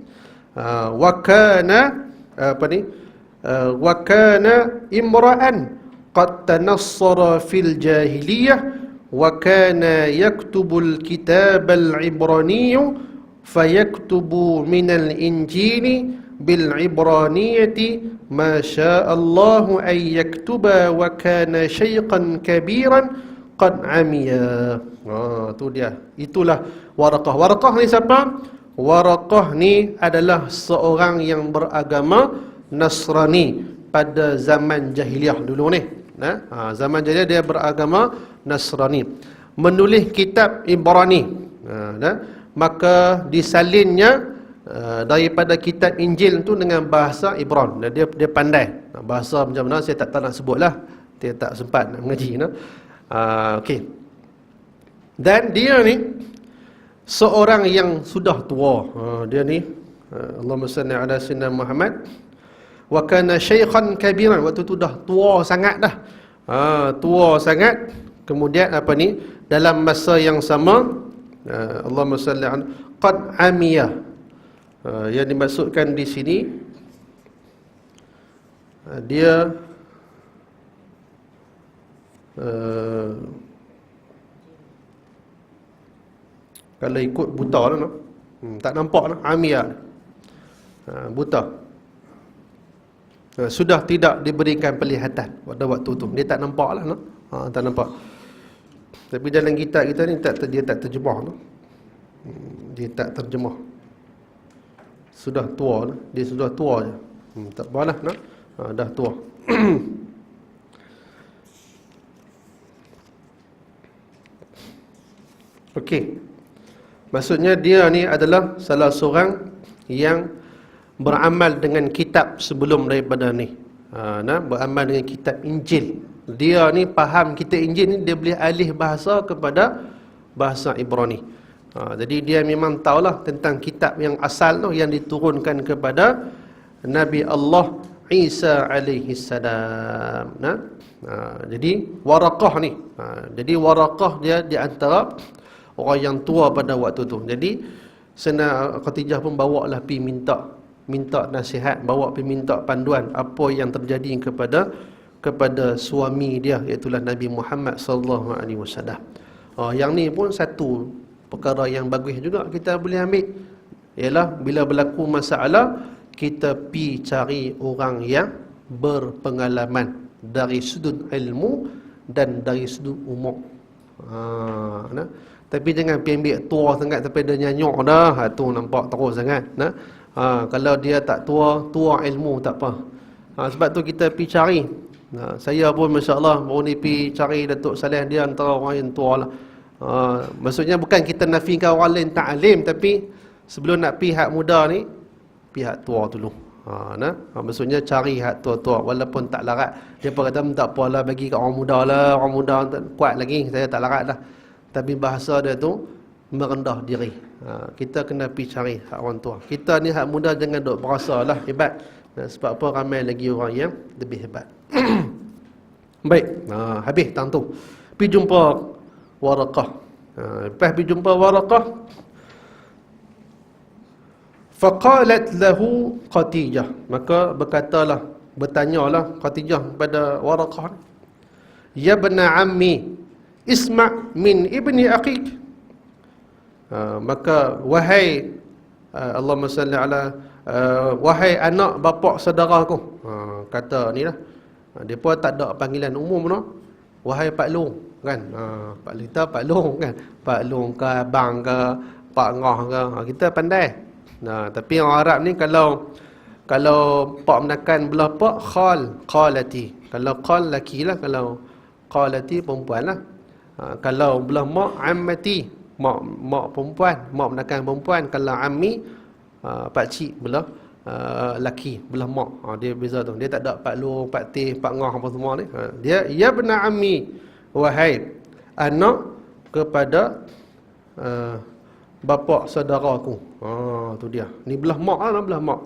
[SPEAKER 1] Wakana imra'an qad tanassara fil jahiliyah wa kana yaktubul kitabal ibraniyyu fayaktubu minal injili bil ibraniyati ma sya'allahu ay yaktuba wa kana syaiqan kabiran qad amiya. Tu dia. Itulah Waraqah. Waraqah ni siapa? Waraqah ni adalah seorang yang beragama Nasrani pada zaman jahiliah dulu ni. Zaman jahiliah dia beragama Nasrani. Menulis kitab Ibrani. Maka disalinnya daripada kitab Injil tu dengan bahasa Ibran. Dia pandai. Bahasa macam mana saya tak nak sebutlah. Dia tak sempat nak mengaji. Okey. Dan dia ni seorang yang sudah tua. Dia ni Allahumma salli ala sayyidina Muhammad. Wa kana syaikhan kabiran. Waktu tu dah tua sangat dah. Tua sangat. Kemudian apa ni? Dalam masa yang sama, Allahumma salli ala qad amiya. Yang dimaksudkan di sini, dia kalau ikut buta lah, tak nampak lah, amiyah, buta. Sudah tidak diberikan penglihatan pada waktu tu. Dia tak nampak lah, tak nampak. Tapi dalam kitab kita ni dia tak terjemah lah. Dia tak terjemah. Sudah tua lah. Dia sudah tua je. Tak apalah, dah tua. Okey. Maksudnya dia ni adalah salah seorang yang beramal dengan kitab sebelum daripada ni. Beramal dengan kitab Injil. Dia ni faham kitab Injil ni, dia boleh alih bahasa kepada bahasa Ibrani. Jadi dia memang tahulah tentang kitab yang asal tu, yang diturunkan kepada Nabi Allah Isa alaihi salam. Jadi Waraqah ni. Jadi Waraqah dia di antara orang yang tua pada waktu tu. Jadi Khadijah pun bawa lah pergi minta nasihat, bawa pergi minta panduan apa yang terjadi kepada suami dia, iaitu Nabi Muhammad sallallahu alaihi wasallam. Yang ni pun satu perkara yang bagus juga kita boleh ambil, ialah bila berlaku masalah, kita pi cari orang yang berpengalaman dari sudut ilmu dan dari sudut umur. Tapi jangan pergi ambil tua sangat sampai dia nyanyuk dah. Tu nampak terus sangat. Kalau dia tak tua ilmu tak apa. Sebab tu kita pergi cari. Saya pun masya-Allah baru ni pergi cari Datuk Saleh, dia antara orang yang tua lah. Maksudnya bukan kita nafikan orang lain tak alim, tapi Sebelum nak pi hak muda ni, pi hak tua dulu. Maksudnya cari hak tua-tua walaupun tak larat. Dia pun kata tak apalah, bagi kat orang muda lah, orang muda kuat lagi, saya tak larat dah. Tapi bahasa dia tu merendah diri. Kita kena pi cari hak orang tua. Kita ni hak muda jangan duk berasa lah hebat. Sebab apa, ramai lagi orang yang lebih hebat. Baik, habis tang tu. Pi jumpa Waraqah. Lepas pi jumpa Waraqah, faqalat lahu Khatijah, maka bertanyalah Khatijah kepada Waraqah, ya bna ammi isma' min ibni aqiq. Maka wahai Allahumma salli ala wahai anak bapa saudaraku. Kata ni lah, dia pun tak ada panggilan umum no. Wahai Pak Long kan. Pak Long kita Pak Long kan. Pak Long ke abang ke Pak Ngah ke. Kita pandai. Tapi orang Arab ni kalau pak menakan belah pak, khalati. Kalau khal laki lah, kalau khalati perempuan lah. Kalau belah mak, ammati, mak perempuan, mak menakan perempuan. Kalau ammi, pak cik belah laki, belah mak. Dia beza tu. Dia tak ada Pak Long, Pak Teh, Pak Ngah apa semua ni. Dia ya bena ammi, wahai anak kepada bapa saudaraku. Tu dia. Ni belah mak lah, belah mak.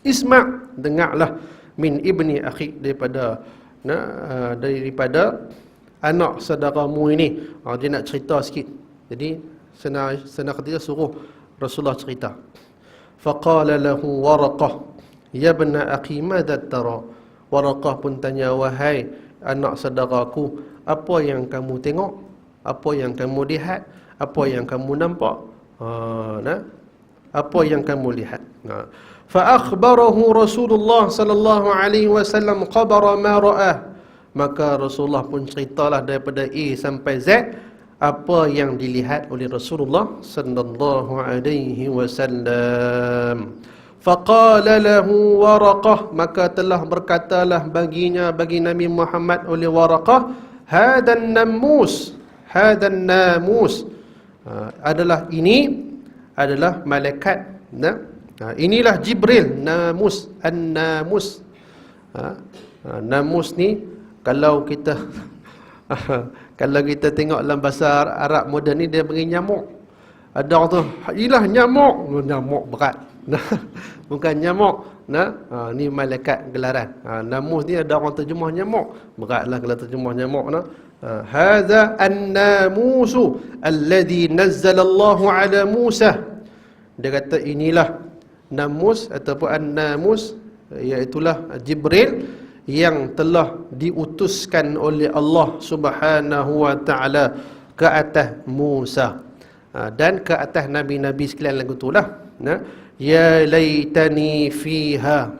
[SPEAKER 1] Isma', dengarlah, min ibni akhi, daripada anak saudaramu ini. Dia nak cerita sikit. Jadi senang ketika suruh Rasulullah cerita. Faqala lahu Waraqah, ya bna akhi madza tara. Waraqah pun tanya, wahai anak saudaraku, apa yang kamu tengok? Apa yang kamu lihat? Apa yang kamu nampak? Apa yang kamu lihat? Fa akhbarahu Rasulullah sallallahu alaihi wasallam khabara ma ra'ah. Maka Rasulullah pun ceritalah daripada A sampai Z apa yang dilihat oleh Rasulullah sallallahu alaihi wasallam. Faqala lahu Waraqah, maka telah berkatalah baginya, bagi Nabi Muhammad oleh Waraqah, hadan namus, ini adalah malaikat. Inilah Jibril. Namus, an-namus. Namus ni kalau kita kalau kita tengok dalam bahasa Arab moden ni, dia bagi nyamuk. Ada orang tu, ilah nyamuk berat. Bukan nyamuk. Ni malaikat gelaran. Namus ni ada orang terjemah nyamuk. Beratlah kalau terjemah nyamuk. Hadza an-namusu alladhi nazzala Allahu ala Musa. Dia kata inilah namus ataupun an-namus, iaitulah Jibril yang telah diutuskan oleh Allah Subhanahu wa taala ke atas Musa dan ke atas nabi-nabi sekalian lagu itulah. Ya laitani fiha,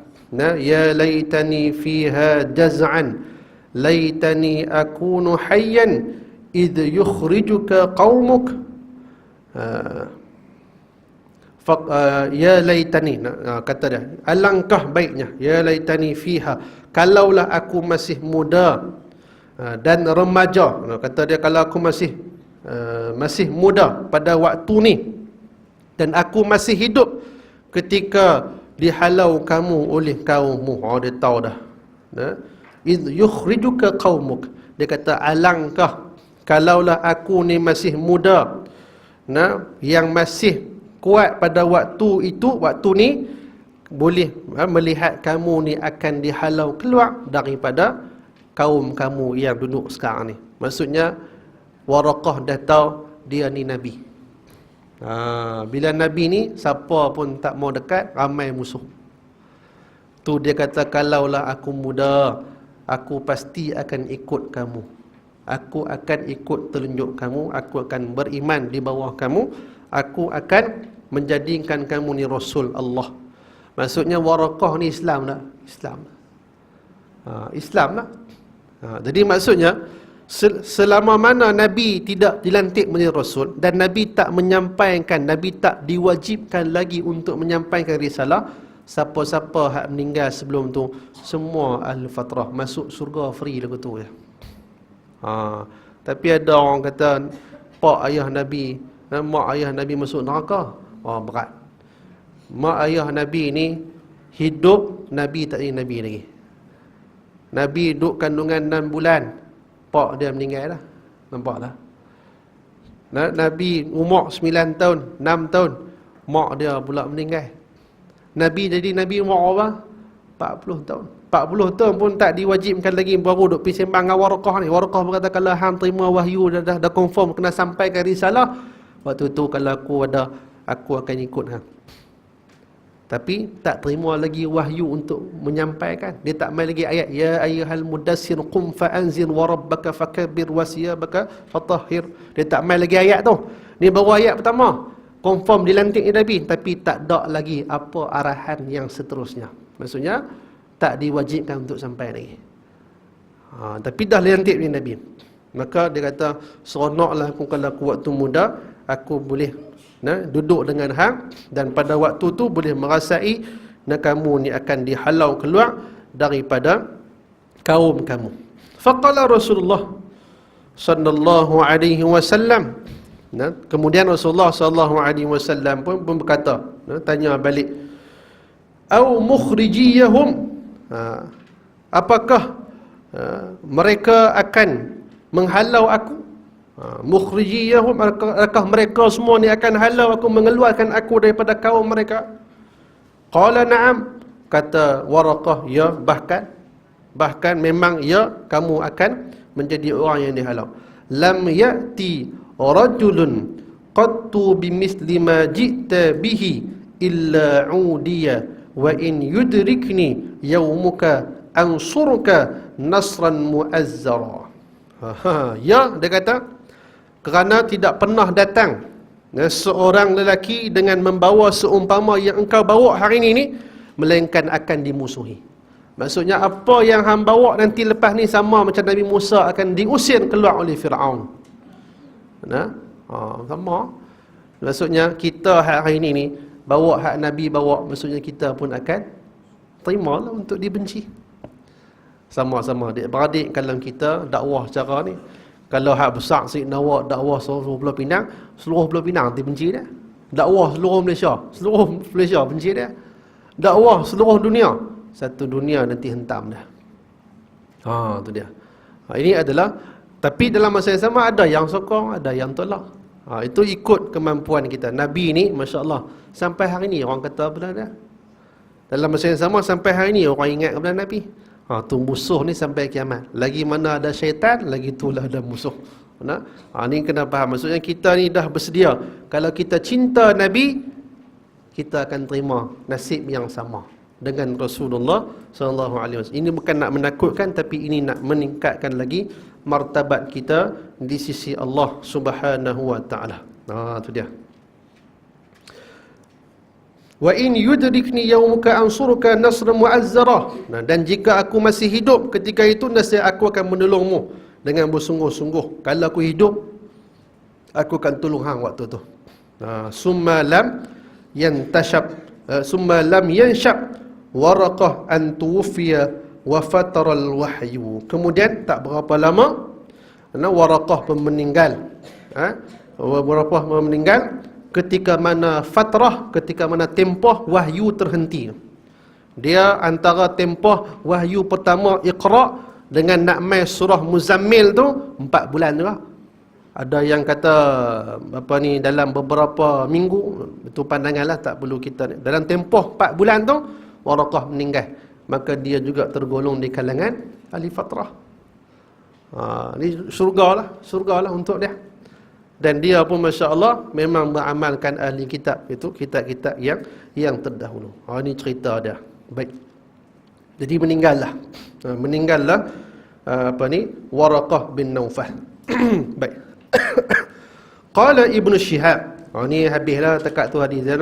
[SPEAKER 1] ya laitani fiha jaz'an, laitani akunu hayyan id yukhrijuka qaumuk. Ya laitani, kata dia, alangkah baiknya, ya laitani fiha, kalaulah aku masih muda dan remaja. Kata dia, kalau aku masih muda pada waktu ni, dan aku masih hidup ketika dihalau kamu oleh kaummu. Dia tahu dah. Idh yukhrijuka qaumuk. Dia kata, alangkah kalaulah aku ni masih muda, yang masih kuat pada waktu itu, waktu ni boleh melihat kamu ni akan dihalau keluar daripada kaum kamu yang duduk sekarang ni. Maksudnya Waraqah dah tahu dia ni Nabi. Bila Nabi ni, siapa pun tak mau dekat, ramai musuh. Tu dia kata, kalaulah aku muda, aku pasti akan ikut kamu. Aku akan ikut telunjuk kamu, aku akan beriman di bawah kamu, aku akan menjadikan kamu ni Rasul Allah. Maksudnya Waraqah ni Islam tak? Islam lah. Jadi maksudnya selama mana Nabi tidak dilantik menjadi Rasul dan Nabi tak menyampaikan, Nabi tak diwajibkan lagi untuk menyampaikan risalah, siapa-siapa hak meninggal sebelum tu, semua ahli fatrah masuk surga free lagu tu ya. Tapi ada orang kata pak ayah Nabi, mak ayah Nabi masuk neraka. berat. Mak ayah Nabi ni hidup, Nabi tak jadi Nabi lagi. Nabi duduk kandungan 6 bulan, pak dia meninggal dah. Nampak tak? Nabi umur 9 tahun, 6 tahun, mak dia pula meninggal. Nabi jadi Nabi umur apa? 40 tahun. 40 tahun pun tak diwajibkan lagi baru duk pergi sembang dengan Waraqah ni. Waraqah berkata, kalau hang terima wahyu dah confirm kena sampaikan risalah, waktu tu kalau aku akan ikut hang. Tapi tak terima lagi wahyu untuk menyampaikan. Dia tak main lagi ayat ya ayyuhal mudassir qum fa'anzir wa rabbaka fakabbir wa siyabaka fatahhir. Dia tak main lagi ayat tu. Ni baru ayat pertama. Confirm dilantik Nabi, tapi tak ada lagi apa arahan yang seterusnya. Maksudnya tak diwajibkan untuk sampai lagi. Tapi dah lantik Nabi. Maka dia kata, seronoklah aku kalau aku waktu muda, aku boleh duduk dengan hang, dan pada waktu tu boleh merasai kamu ni akan dihalau keluar daripada kaum kamu. Faqala Rasulullah sallallahu alaihi wasallam. Kemudian Rasulullah sallallahu alaihi wasallam pun berkata, tanya balik, au mukhrijiyahum, apakah mereka akan menghalau aku? Mukhrijiyahum, adakah mereka semua ni akan halau aku, mengeluarkan aku daripada kaum mereka? Qala na'am, kata Waraqah, ya, bahkan memang ya, kamu akan menjadi orang yang dihalau. Lam ya'ti rajulun qattu bimisli ma ji'ta bihi illa 'udiya wa in yudrikni yaumuka ansurka nasran mu'azzara. Ya, dia kata, kerana tidak pernah datang seorang lelaki dengan membawa seumpama yang engkau bawa hari ini, melainkan akan dimusuhi. Maksudnya apa yang hang bawa nanti lepas ni sama macam Nabi Musa akan diusir keluar oleh Fir'aun. Sama. Maksudnya kita hari ini ni bawa hak Nabi bawa, maksudnya kita pun akan terimalah untuk dibenci. Sama-sama adik-beradik kalau kita dakwah cara ni. Kalau hak besar Sayyidina Nawab dakwah seluruh Pulau Pinang dibenci dia. Dakwah seluruh Malaysia benci dia. Dakwah seluruh dunia, satu dunia nanti hentam dah. Tu dia. Ini adalah, tapi dalam masa yang sama ada yang sokong, ada yang tolak. Itu ikut kemampuan kita. Nabi ni masya-Allah sampai hari ni orang kata apa dah. Dalam masa yang sama sampai hari ni orang ingat kepada Nabi. Tu musuh ni sampai kiamat. Lagi mana ada syaitan, lagi itulah ada musuh. Ni kena faham. Maksudnya kita ni dah bersedia. Kalau kita cinta Nabi, kita akan terima nasib yang sama dengan Rasulullah SAW. Ini bukan nak menakutkan, tapi ini nak meningkatkan lagi martabat kita di sisi Allah Subhanahu wa taala. Itu dia. Wa in yudrikni yaumuka ansuruka nasran mu'azzara. Dan jika aku masih hidup ketika itu, nescaya aku akan menolongmu dengan bersungguh-sungguh. Kalau aku hidup, aku akan tolong hang waktu tu. Summa lam yanshab Waraqah an tuwfiya wa fatara al-wahyu. Kemudian tak berapa lama Waraqah pun meninggal. Waraqah pun meninggal ketika mana fatrah, ketika mana tempoh wahyu terhenti. Dia antara tempoh wahyu pertama Iqra dengan nak mai surah Muzammil tu 4 bulan juga. Ada yang kata dalam beberapa minggu, itu pandanganlah, tak perlu kita ni. Dalam tempoh 4 bulan tu Waraqah meninggal, maka dia juga tergolong di kalangan ahli fatrah. Ni surga lah untuk dia. Dan dia pun masya-Allah memang beramalkan ahli kitab, itu kitab-kitab yang terdahulu. Ini cerita dia. Baik. Jadi meninggallah Waraqah bin Naufal. Baik. Qala Ibnu Syihab. Ni habislah dekat tu hadis dia.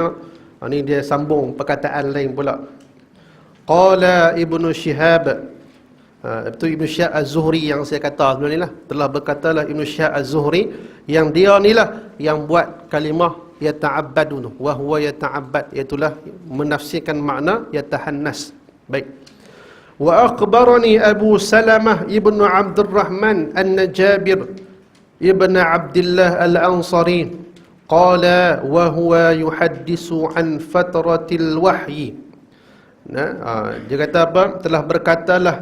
[SPEAKER 1] Ni dia sambung perkataan lain pula. Qala Ibnu Syihab. Itu Ibnu Syihab Az-Zuhri yang saya kata sebelum ni lah. Telah berkatalah Ibnu Syihab Az-Zuhri, yang dia ni lah yang buat kalimah yata'abbadun, wa huwa yata'abbad, itulah menafsirkan makna yatahannas. Baik. Wa akhbarani Abu Salamah ibnu Abdurrahman anna Jabir ibn Abdullah al-Ansari qala wa huwa yuhaddisu an fatratil wahyi. Dia kata apa? Telah berkatalah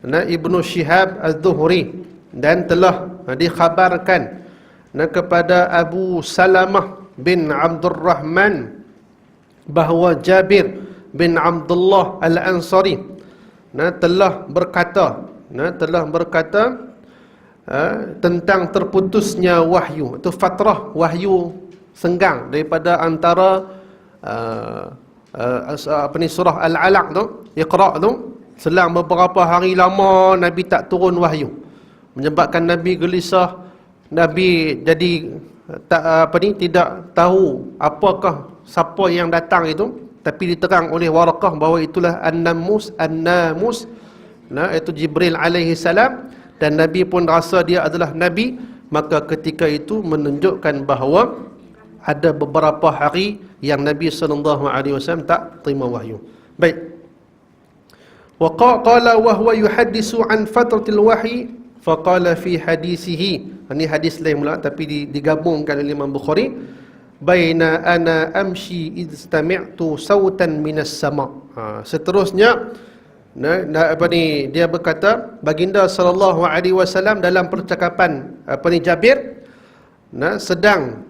[SPEAKER 1] Ibnu Syihab Az-Zuhri, dan telah dikhabarkan kepada Abu Salamah bin Abdurrahman bahawa Jabir bin Abdullah Al-Ansari telah berkata tentang terputusnya wahyu. Itu fatrah wahyu senggang daripada antara surah Al-Alaq tu, Iqra tu, selang beberapa hari lama Nabi tak turun wahyu, menyebabkan Nabi gelisah. Nabi jadi tidak tahu apakah siapa yang datang itu, tapi diterang oleh Waraqah bahawa itulah An-Namus, iaitu Jibril alaihi salam, dan Nabi pun rasa dia adalah Nabi. Maka ketika itu menunjukkan bahawa ada beberapa hari yang Nabi SAW tak terima wahyu. Baik. Wa qala wa huwa yuhaddisu an fatratil wahyi faqala fi hadisihi. Ini hadis lain pula tapi digabungkan oleh Imam Bukhari. Baina ana amshi istami'tu sautan minas sama. Seterusnya dia berkata, baginda sallallahu alaihi wasallam dalam percakapan Jabir, sedang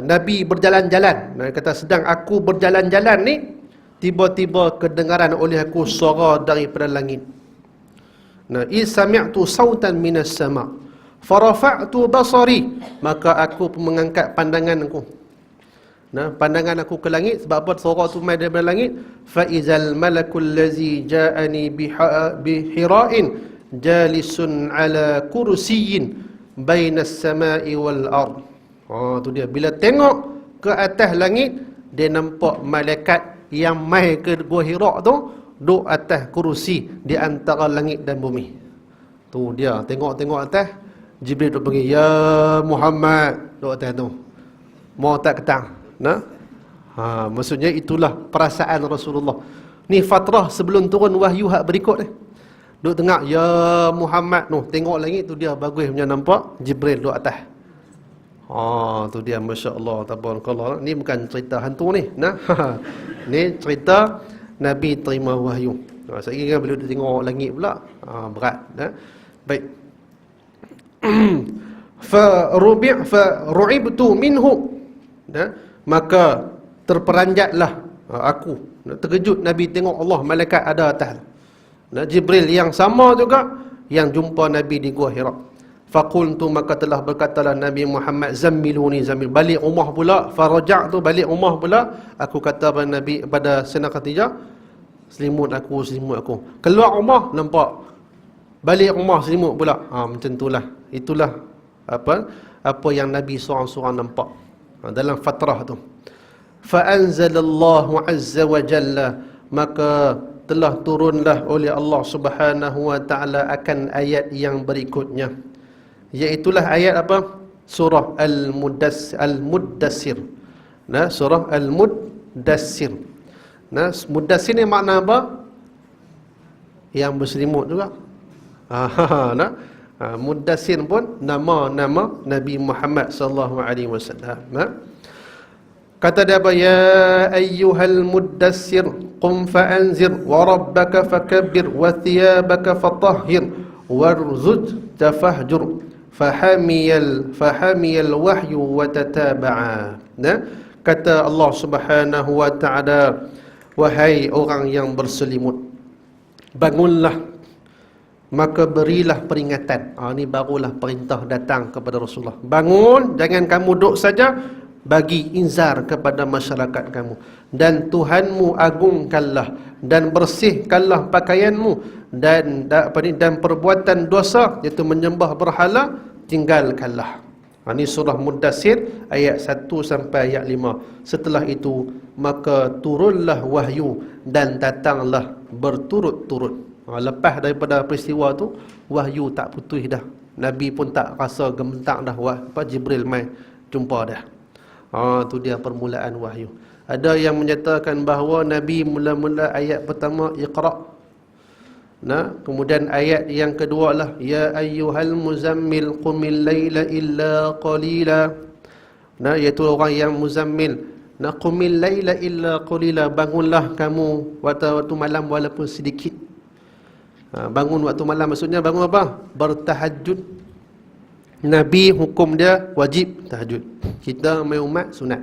[SPEAKER 1] Nabi berjalan-jalan. Kata sedang aku berjalan-jalan ni, tiba-tiba kedengaran oleh aku suara daripada langit. Sami'tu sautan minas sama farafa'tu basari, maka aku pun mengangkat pandangan aku. Pandangan aku ke langit. Sebab apa? Suara tu mai daripada langit. Fa izal malakul ladzi ja'ani bihira'in jalisun ala kursiyyin bainas sama'i wal ard. Tu dia. Bila tengok ke atas langit, dia nampak malaikat yang mai ke Gua Hira tu duduk atas kursi di antara langit dan bumi. Tu dia, tengok atas. Jibril duduk panggil, ya Muhammad, duduk atas tu. Mau tak ketang? Maksudnya itulah perasaan Rasulullah. Ni fatrah sebelum turun wahyu hak berikut ni. Duduk tengok, ya Muhammad, tengok langit tu dia, bagus punya nampak Jibril duduk atas. Tu dia, masya-Allah, tabarakallah. Ni bukan cerita hantu ni. Ni cerita Nabi terima wahyu. Saya ingat beliau tengok langit pula. Berat. Baik. Fa ru'ibtu minhu. Maka terperanjatlah aku. Terkejut Nabi tengok Allah, malaikat ada atas. Jibril yang sama juga yang jumpa Nabi di Gua Hira. Faqultu, maka telah berkatalah Nabi Muhammad, zammiluni, balik rumah pula. Faraja'tu, balik rumah pula. Aku kata pada Nabi, pada Sayyidina Khadijah, selimut aku. Keluar rumah, nampak. Balik rumah, selimut pula. Macam itulah. Itulah apa yang Nabi seorang-seorang nampak dalam fatrah tu. Fa anzalallahu azza wa jalla, maka telah turunlah oleh Allah Subhanahu wa taala akan ayat yang berikutnya, iaitulah ayat apa? Surah Al-Muddassir. Surah Al-Muddassir. Muddassir ni makna apa? Yang berselimut juga. Muddassir pun nama Nabi Muhammad sallallahu alaihi wasallam. Kata dia apa? Ya ayyuhal muddassir qum fa'anzir wa rabbaka fakabbir wa thiyabaka fatahhir warzuj tafahjur fahamiyal wahyu wa tataba'a. Kata Allah Subhanahu wa ta'ala, wahai orang yang berselimut, bangunlah, maka berilah peringatan. Ini barulah perintah datang kepada Rasulullah. Bangun, jangan kamu duduk saja, bagi inzar kepada masyarakat kamu. Dan Tuhanmu agungkanlah, dan bersihkanlah pakaianmu, dan perbuatan dosa, iaitu menyembah berhala, tinggalkanlah. Ini surah Muddassir ayat 1 sampai ayat 5. Setelah itu maka turunlah wahyu dan datanglah berturut-turut. Lepas daripada peristiwa tu, wahyu tak putus dah. Nabi pun tak rasa gemetak dah. Jibril mai jumpa dah. Tu dia permulaan wahyu. Ada yang menyatakan bahawa Nabi mula-mula ayat pertama Iqra. Kemudian ayat yang kedua lah ya ayyuhal muzammil qumil laila illa qalila. Nah, iaitu orang yang muzammil. Nah, qumil laila illa qalila, bangunlah kamu waktu malam walaupun sedikit. Bangun waktu malam maksudnya bangun apa? Bertahajud. Nabi hukum dia wajib tahajud. Kita mai umat sunat.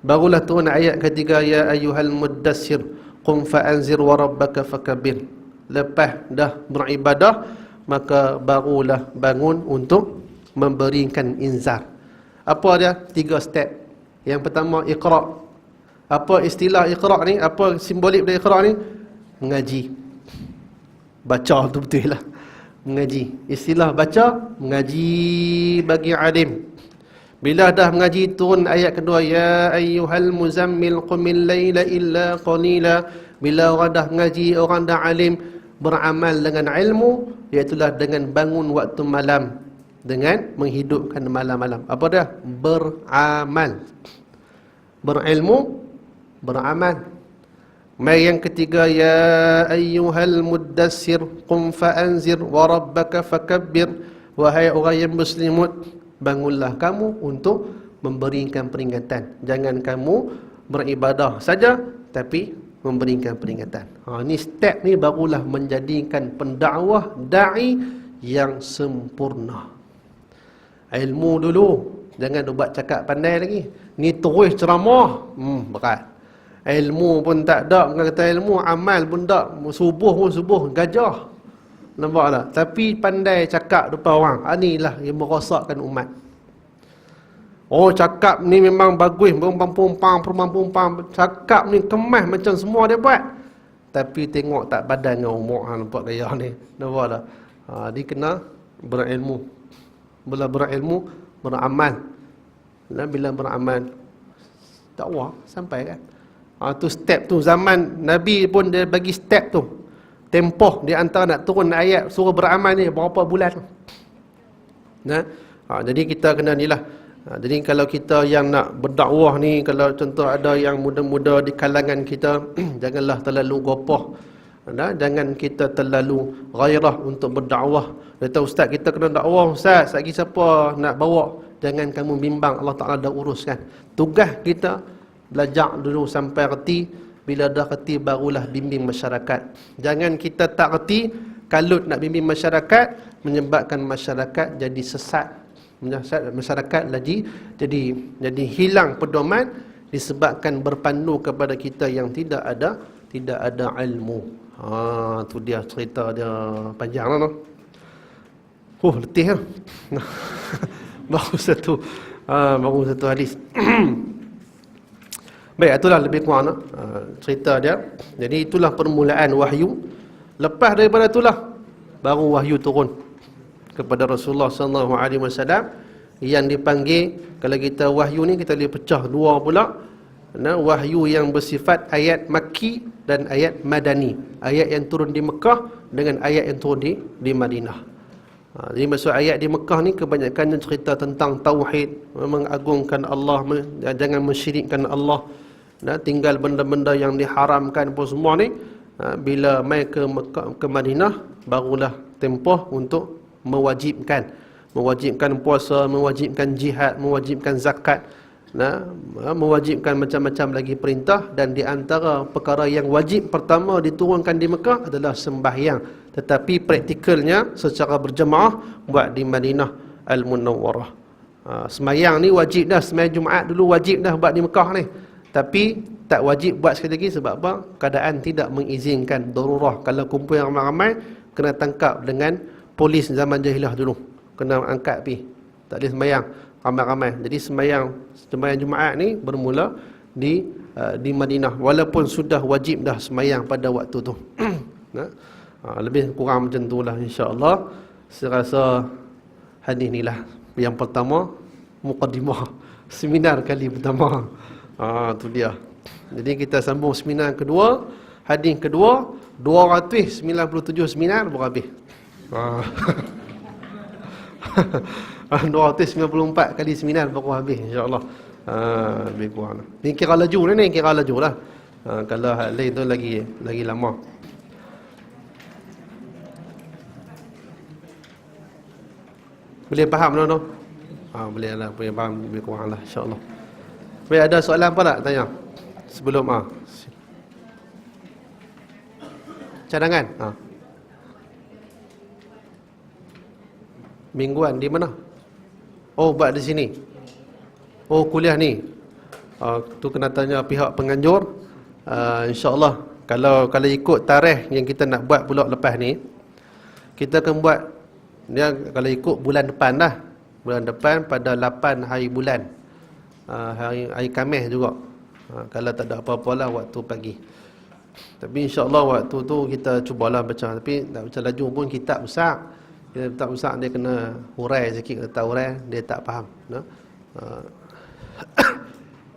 [SPEAKER 1] Barulah turun ayat ketiga, ya ayyuhal muddassir qum fa'anzir wa rabbaka fakabbir. Lepas dah beribadah, maka barulah bangun untuk memberikan inzar. Apa dia? 3 step. Yang pertama, iqra'. Apa istilah iqra' ni? Apa simbolik dari iqra' ni? Mengaji. Baca tu betul lah. Mengaji. Istilah baca, mengaji bagi alim. Bila dah mengaji, turun ayat kedua, ya ayyuhal muzammil qumil laila illa qalila. Bila orang dah mengaji, orang dah alim, beramal dengan ilmu, iaitulah dengan bangun waktu malam, dengan menghidupkan malam-malam. Apa dia? Beramal. Berilmu, beramal. Mai yang ketiga, ya ayyuhal muddassir qum fa'anzir wa rabbaka fakabbir. Wahai orang yang muslimut, bangunlah kamu untuk memberikan peringatan. Jangan kamu beribadah saja, tapi memberikan peringatan. Ni step ni barulah menjadikan pendakwah da'i yang sempurna. Ilmu dulu, jangan buat cakap pandai lagi. Ni terus ceramah, berat. Ilmu pun tak ada, bukan kata ilmu, amal pun tak. Subuh pun subuh, gajah. Nampak tak? Tapi pandai cakap depan orang. Inilah yang merosakkan umat. Oh, cakap ni memang bagus, perempuan-perempuan, cakap ni kemas macam semua dia buat. Tapi tengok tak badan dengan umur, nampak gaya ni. Nampak tak? Dia kena berilmu. Bila berilmu, beramal. Dan bila beramal, dakwah sampai kan. Tu step tu, zaman Nabi pun dia bagi step tu. Tempoh di antara nak turun ayat suruh beramal ni berapa bulan. Jadi kita kena ni lah. Jadi kalau kita yang nak berdakwah ni, kalau contoh ada yang muda-muda di kalangan kita, janganlah terlalu gopoh. Jangan kita terlalu gairah untuk berdakwah. Kata ustaz, kita kena dakwah ustaz, lagi siapa nak bawa? Jangan kamu bimbang, Allah Ta'ala dah uruskan. Tugas kita belajar dulu sampai reti. Bila dah reti barulah bimbing masyarakat. Jangan kita tak reti, kalut nak bimbing masyarakat, menyebabkan masyarakat jadi sesat. Masyarakat lagi jadi hilang pedoman disebabkan berpandu kepada kita yang tidak ada ilmu. Tu dia cerita dia panjang lah. Letih lah. Baru satu hadis. Baik, itulah lebih kurang cerita dia. Jadi itulah permulaan wahyu. Lepas daripada itulah baru wahyu turun kepada Rasulullah sallallahu alaihi wasallam yang dipanggil, kalau kita wahyu ni kita boleh pecah dua pula. Wahyu yang bersifat ayat Makki dan ayat Madani. Ayat yang turun di Mekah dengan ayat yang turun di Madinah. Jadi maksud ayat di Mekah ni kebanyakannya cerita tentang tauhid, mengagungkan Allah, jangan mensyirikkan Allah. Tinggal benda-benda yang diharamkan pun semua ni. Bila mai ke Mekah, ke Madinah, barulah tempoh untuk mewajibkan puasa, mewajibkan jihad, mewajibkan zakat, mewajibkan macam-macam lagi perintah. Dan di antara perkara yang wajib pertama diturunkan di Mekah adalah sembahyang. Tetapi praktikalnya secara berjemaah buat di Madinah Al-Munawwarah. Sembahyang ni wajib dah, sembahyang Jumaat dulu wajib dah buat di Mekah ni. Tapi tak wajib buat sekali lagi sebab apa? Keadaan tidak mengizinkan, darurah. Kalau kumpul yang ramai-ramai, kena tangkap dengan polis zaman jahiliah dulu. Kena angkat pi. Tak boleh sembahyang ramai-ramai. Jadi sembahyang Jumaat ni bermula di Madinah, walaupun sudah wajib dah sembahyang pada waktu tu. Lebih kurang macam itulah insya-Allah. Saya rasa hadis ni lah yang pertama, muqaddimah seminar kali pertama. Tu dia. Jadi kita sambung seminar kedua, hadis kedua, 297 seminar baru habis. 294 kali seminar baru habis insya-Allah. Lebih kurang. Ni kira laju ni, kira laju lah. Kalau hal lain tu lagi lama. Boleh faham tu? Boleh lah, boleh faham lebih kurang lah, insyaAllah. Baik, ada soalan apa tak tanya? Sebelum cadangan. Mingguan di mana? Oh, buat di sini. Oh, kuliah ni. Tu kena tanya pihak penganjur. InsyaAllah kalau ikut tarikh yang kita nak buat pula lepas ni, kita akan buat dia kalau ikut bulan depan dah. Bulan depan pada 8 hari bulan. Hari Khamis juga. Kalau tak ada apa-apa lah waktu pagi. Tapi insya-Allah waktu tu kita cubalah baca. Tapi nak baca laju pun kitab besar. Kitab besar dia kena hurai sikit, kena tahu hurai dia tak faham.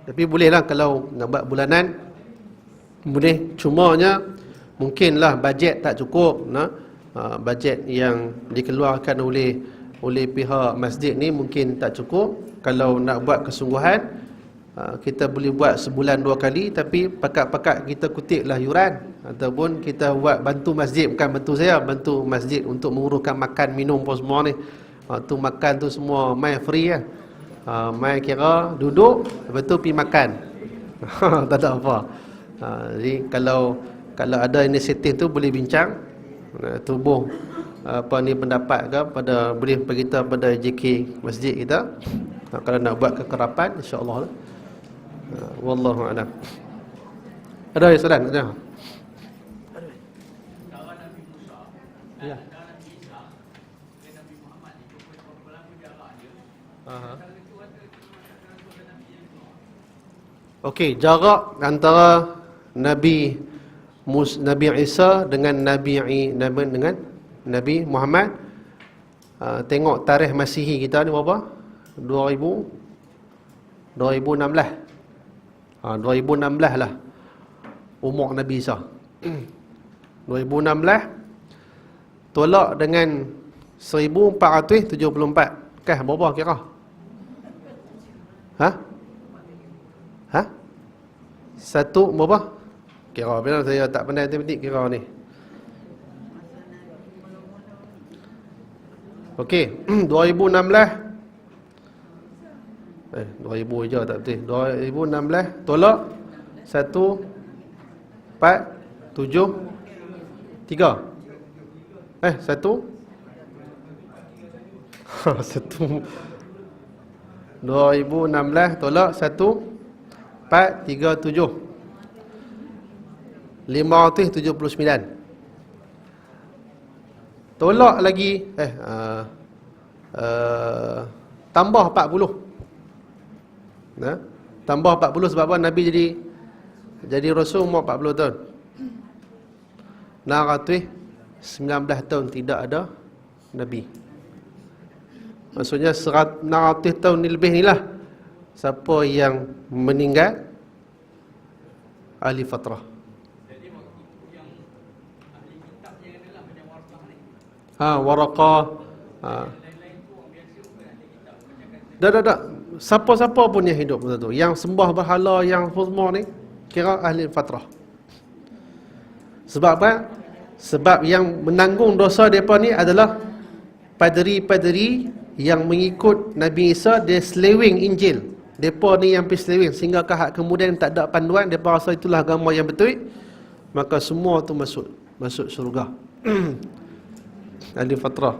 [SPEAKER 1] Tapi bolehlah kalau nak buat bulanan, boleh. Cumanya mungkinlah bajet tak cukup. Bajet yang dikeluarkan oleh pihak masjid ni mungkin tak cukup. Kalau nak buat kesungguhan, kita boleh buat sebulan 2 kali, tapi pakat-pakat kita kutiplah yuran, ataupun kita buat bantu masjid, bukan bantu saya, bantu masjid untuk menguruskan makan minum pun semua ni. Tu makan tu semua mai free lah. Mai kira duduk, lepas tu pergi makan. Tak ada apa. Jadi kalau ada inisiatif tu boleh bincang, tubuh pendapat ke pada, boleh beritahu pada JK masjid kita. Kalau nak buat kekerapan, insya-Allah lah. Wallahu a'lam. Ada soalan? Ada. Ya. Okey, jarak antara Nabi Isa dengan Nabi Muhammad, tengok tarikh Masihi kita ni berapa? 2016. 2016 lah umur Nabi Isa. 2016 tolak dengan 1474. Berapa kira? Satu berapa? Kira bila saya tak pandai matematik kira ni. Okey, 2016 2000 je tak betul. 2016 tolak 1 4 7 3. 1 2016 tolak 1 4 3 7 579. Tolak lagi tambah 40. Tambah 40 sebab apa? Nabi jadi rasul umur 40 tahun. 619 tahun tidak ada Nabi. Maksudnya 600 tahun ni lebih ni lah, siapa yang meninggal ahli fatrah.
[SPEAKER 2] Jadi yang ahli kitabnya adalah macam Warqah ni.
[SPEAKER 1] Waraqah.
[SPEAKER 2] Lain-lain tu orang biasa bukan ahli kitab, macam kata.
[SPEAKER 1] Tak. Siapa-siapa pun yang hidup masa tu, yang sembah berhala, yang semua ni kira ahli fatrah. Sebab apa? Sebab yang menanggung dosa mereka ni adalah paderi-paderi yang mengikut Nabi Isa, dia selewing Injil. Mereka ni yang pergi selewing, sehingga kemudian tak ada panduan, mereka rasa itulah agama yang betul, maka semua tu masuk syurga. Ahli fatrah.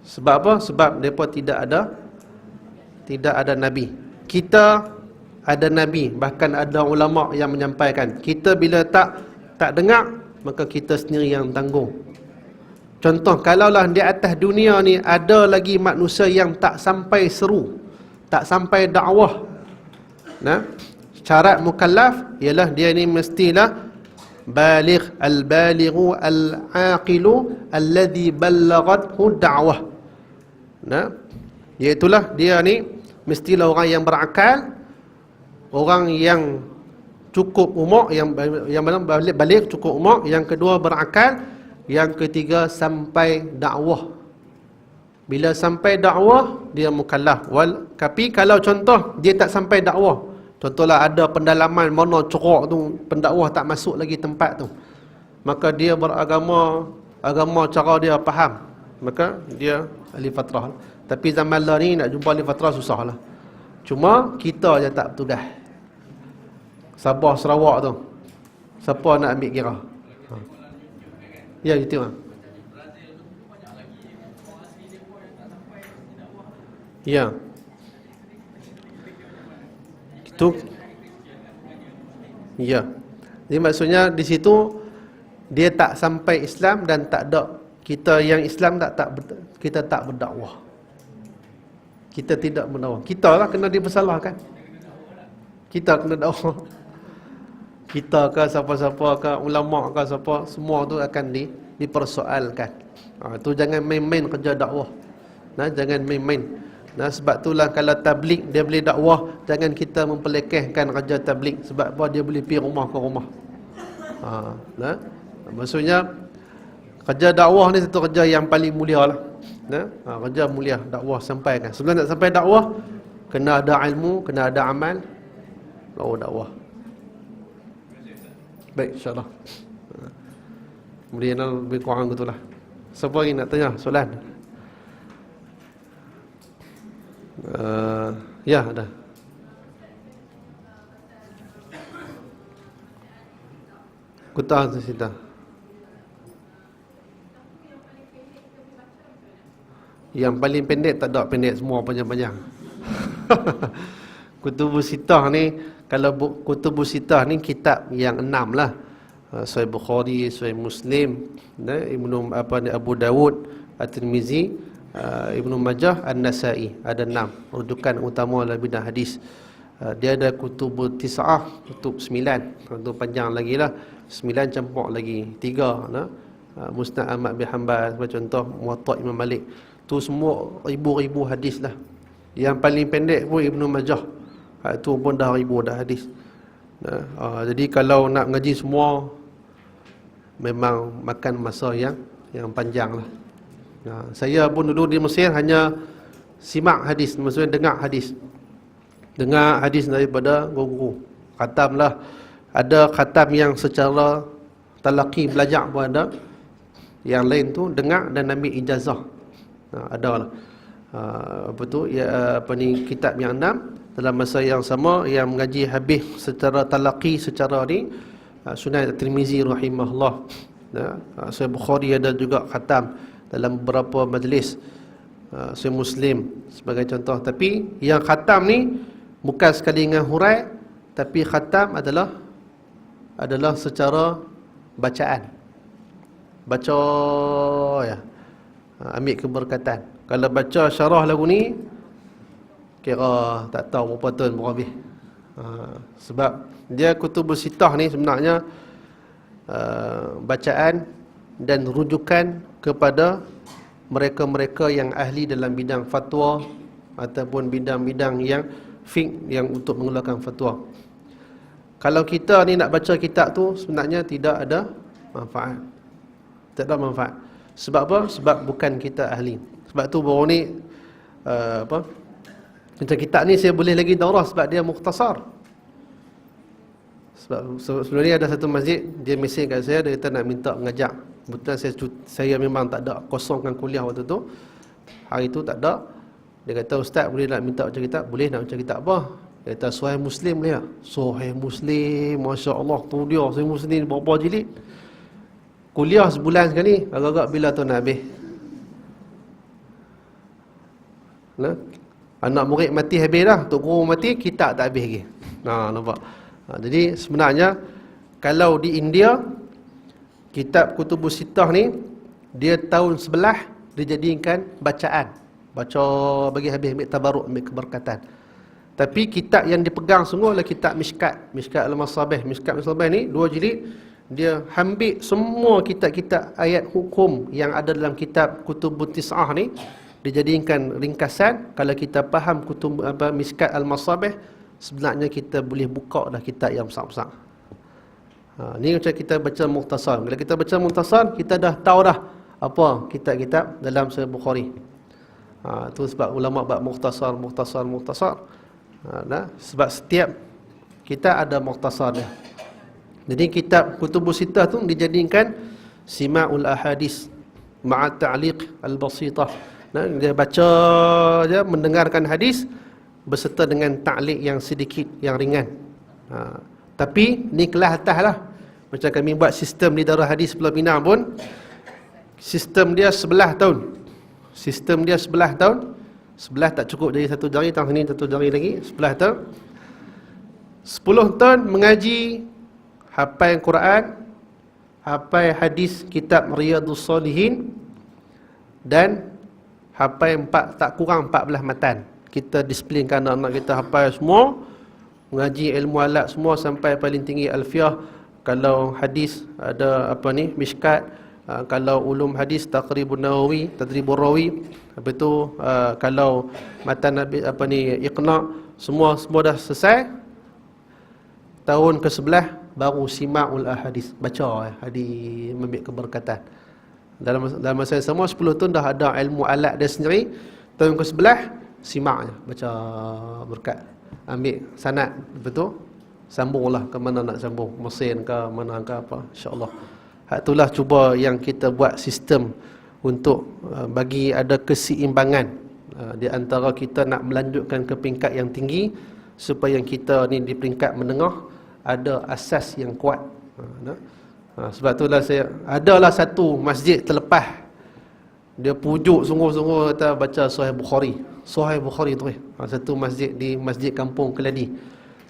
[SPEAKER 1] Sebab apa? Sebab mereka tidak ada Nabi. Kita ada Nabi, bahkan ada ulama yang menyampaikan. Kita bila tak dengar, maka kita sendiri yang tanggung. Contoh, kalaulah di atas dunia ni ada lagi manusia yang tak sampai seru, tak sampai dakwah, syarat mukallaf ialah dia ni mestilah baligh, al-balighu al-aqilu alladhi ballaghathu da'wah. Iaitulah dia ni mestilah orang yang berakal, orang yang cukup umur, yang balik cukup umur, yang kedua berakal, yang ketiga sampai dakwah. Bila sampai dakwah dia mukallaf. Tapi kalau contoh dia tak sampai dakwah, contohlah ada pendalaman mana corak tu, pendakwah tak masuk lagi tempat tu, maka dia beragama cara dia faham, maka dia ahli fatrah. Tapi zaman lah ni nak jumpa ahli fatrah susah lah. Cuma kita je tak bertugas. Sabah Sarawak tu, siapa nak ambil kira? Ya, itu lah. Ya. Itu. Ya. Jadi maksudnya di situ dia tak sampai Islam dan tak ada, kita yang Islam kita tak berdakwah. Kita tidak berdakwah. Kita lah kena dipersalahkan. Kita kena dakwah. Kita ke siapa-siapa ke ulama ke siapa, semua tu akan dipersoalkan. Tu jangan main-main kerja dakwah. Nah, jangan main-main. Nah, sebab itulah kalau tabligh dia boleh dakwah, jangan kita mempelekehkan kerja tabligh. Sebab apa? Dia boleh pergi rumah ke rumah. Nah, maksudnya kerja dakwah ni satu kerja yang paling mulia lah. Nah, kerja mulia dakwah sampaikan. Sebelum nak sampai dakwah, kena ada ilmu, kena ada amal, baru dakwah. Baik, insyaAllah. Kemudian lebih kurang gitulah. Siapa lagi nak tanya soalan? Ya, ada. Kutah cerita. Yang paling pendek tak ada, pendek semua panjang-panjang. Kutubus Sittah ni, kalau Kutubus Sittah ni kitab yang 6 lah. Sahih Bukhari, Sahih Muslim, Abu Dawud, At-Tirmizi, Ibnu Majah, An-Nasai. Ada 6 rujukan utama dalam bidang hadis. Dia ada Kutubut Tis'ah, kutub 9. Itu panjang lagi lah. 9 campur lagi 3 nah. Musnad Ahmad bin Hanbal sebagai contoh, Muwatta Imam Malik. Tu semua ribu-ribu hadis lah. Yang paling pendek pun Ibnu Majah. Itu pun dah ribu dah hadis. Jadi kalau nak ngaji semua, memang makan masa yang panjang lah. Saya pun dulu di Mesir hanya simak hadis, maksudnya dengar hadis. Dengar hadis daripada guru-guru. Khatam lah. Ada khatam yang secara talaqi belajar pun ada. Yang lain tu dengar dan ambil ijazah. Ada lah. Kitab yang 6 dalam masa yang sama yang mengaji habis secara talaqi secara ni Sunan At-Tirmizi rahimahullah. Sahih Bukhari ada juga khatam dalam beberapa majlis. Sahih Muslim sebagai contoh. Tapi yang khatam ni bukan sekali dengan hurai, tapi khatam adalah secara bacaan. Baca ya. Ambil keberkatan. Kalau baca syarah lagu ni, kira tak tahu berapa tahun berhabis. Sebab dia Kutubus Sittah ni sebenarnya bacaan dan rujukan kepada mereka-mereka yang ahli dalam bidang fatwa ataupun bidang-bidang yang fiqh yang untuk mengeluarkan fatwa. Kalau kita ni nak baca kitab tu sebenarnya tidak ada manfaat. Tak ada manfaat. Sebab apa? Sebab bukan kita ahli. Sebab tu baru ni macam kitab ni saya boleh lagi daurah sebab dia mukhtasar. Sebab sebelum ni ada satu masjid, dia mesej kat saya, dia kata nak minta mengajak. Kebetulan saya memang tak ada kosongkan kuliah waktu tu. Hari tu tak ada. Dia kata, ustaz boleh nak minta baca kitab? Boleh, nak baca kitab apa? Dia kata Sahih Muslim boleh tak? Sahih Muslim, Masya Allah, tu dia Sahih Muslim berapa jilid? Kuliah sebulan sekali, agak-agak bila tu nak habis? Nah, anak murid mati habis dah, tok guru mati, kitab tak habis lagi. Nampak? Jadi sebenarnya kalau di India kitab Kutubus Sittah ni dia tahun sebelah dijadikan bacaan. Baca bagi habis, ambil tabarruk, ambil keberkatan. Tapi kitab yang dipegang sungguh adalah kitab Mishkat. Mishkat Al-Masabih. Mishkat Al-Masabih ni 2 jilid. Dia ambil semua kitab-kitab ayat hukum yang ada dalam kitab Kutubut Tis'ah ni, dijadikan ringkasan. Kalau kita faham Mishkat Al-Masabih, sebenarnya kita boleh buka dah kitab yang besar-besar. Ni macam kita baca mukhtasar. Bila kita baca mukhtasar, kita dah tahu dah apa kitab-kitab dalam Sahih Bukhari. Tu sebab ulama bab mukhtasar. Sebab setiap kita ada mukhtasar dia. Jadi kitab Kutubus Sittah tu dijadikan Sima'ul Ahadis ma'a ta'liq al-basitah. Nah, dia baca je, mendengarkan hadis berserta dengan ta'liq yang sedikit, yang ringan. Tapi ni kelas atas lah. Macam kami buat sistem di Darul Hadis Pulau Pinang pun, sistem dia 11 tahun. Sistem dia 11 tahun. 11 tak cukup jadi satu jari, tang sini satu jari lagi, 11 tahun. 10 tahun mengaji, hafal Quran, hafal hadis kitab Riyadhus Shalihin, dan hafal tak kurang 14 matan. Kita disiplinkan anak-anak kita hafal semua, mengaji ilmu alat semua sampai paling tinggi alfiah. Kalau hadis ada Mishkat, kalau ulum hadis Taqribun Nawawi, Tadribur Rawi, habis tu kalau matan Iqna, semua dah selesai. Tahun ke-11 baru Sima'ul Ahadis, baca hadis ambil keberkatan. Dalam masa yang sama 10 tahun dah ada ilmu alat dia sendiri. Tahun ke-11 simak je, baca berkat, ambil sanad, betul, sambunglah ke mana nak sambung, mesin ke mana ke apa, insya-Allah. Hak itulah cuba yang kita buat sistem untuk bagi ada keseimbangan di antara kita nak melanjutkan ke peringkat yang tinggi, supaya kita ni di peringkat menengah ada asas yang kuat. Sebab itulah saya adalah satu masjid terlepas, dia pujuk sungguh-sungguh kata baca Sahih Bukhari. Sahih Bukhari tu satu masjid di Masjid Kampung Keladi.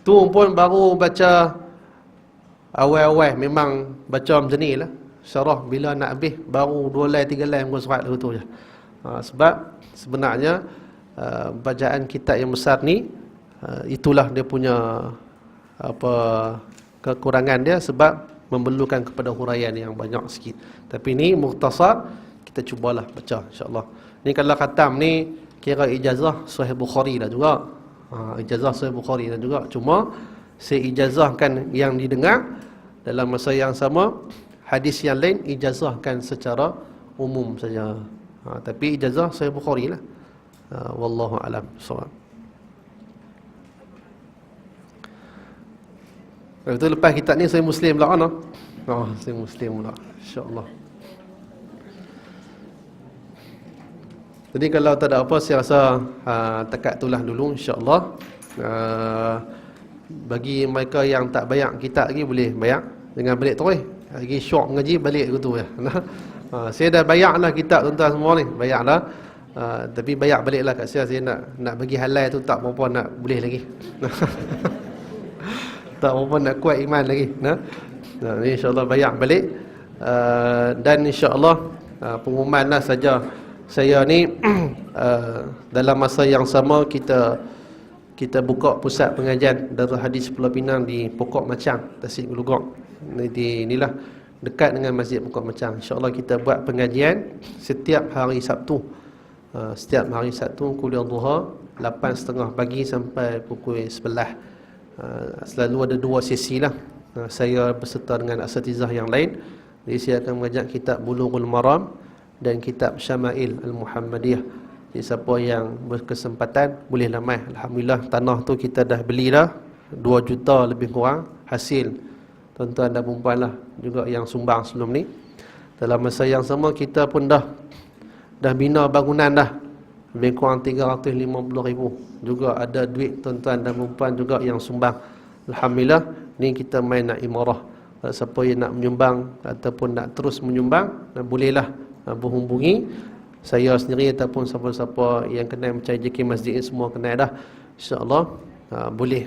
[SPEAKER 1] Tu pun baru baca awal-awal, memang baca macam ni lah. Syarah bila nak habis baru 2 line 3 line pun surat tu je. Sebab sebenarnya bacaan kitab yang besar ni itulah dia punya kekurangan dia, sebab memerlukan kepada huraian yang banyak sikit. Tapi ni mukhtasar, kita cubalah baca insya-Allah. Ni kalau khatam ni kira ijazah Sahih Bukhari dah juga. Ijazah Sahih Bukhari dah juga. Cuma saya ijazahkan yang didengar, dalam masa yang sama hadis yang lain ijazahkan secara umum saja. Tapi ijazah Sahih Bukhari lah. Wallahu a'lam bissawab. Betul, lepas kitab ni saya Muslim pula kan? Saya Muslim pula, insya-Allah. Jadi kalau tak ada apa, saya rasa takat itulah dulu, insya-Allah. Bagi mereka yang tak bayar kitab lagi, boleh bayar. Jangan balik terus. Lagi syok mengaji, balik gitu ya. Saya dah bayar lah kitab tuan-tuan semua ni, bayar dah. Tapi bayar baliklah kat saya nak bagi halal tu tak berapa nak boleh lagi. Tak berapa nak kuat iman lagi. InsyaAllah bayar balik. Dan insyaAllah pengumuman lah saja. Saya ni dalam masa yang sama kita buka pusat pengajian Darul Hadis Pulau Pinang di Pokok Macang, Tasik Gelugok. Inilah dekat dengan Masjid Pokok Macang. InsyaAllah kita buat pengajian setiap hari Sabtu. Setiap hari Sabtu kuliah duha 8.30 pagi sampai pukul 11. Selalu ada 2 sesi lah. Saya berserta dengan asatizah yang lain. Jadi saya akan mengajak kitab Bulughul Maram dan kitab Syama'il Al-Muhammadiyah. Jadi siapa yang berkesempatan bolehlah mai. Alhamdulillah tanah tu kita dah beli dah 2 juta lebih kurang hasil tuan-tuan dan puan-puan lah juga yang sumbang sebelum ni. Dalam masa yang sama kita pun dah bina bangunan dah lebih kurang 350,000. Juga ada duit tuan-tuan dan puan-puan juga yang sumbang. Alhamdulillah, ni kita main nak imarah. Siapa yang nak menyumbang ataupun nak terus menyumbang, bolehlah berhubungi saya sendiri ataupun siapa-siapa yang kenal mencari JK Masjid ni, semua kenal dah. InsyaAllah boleh.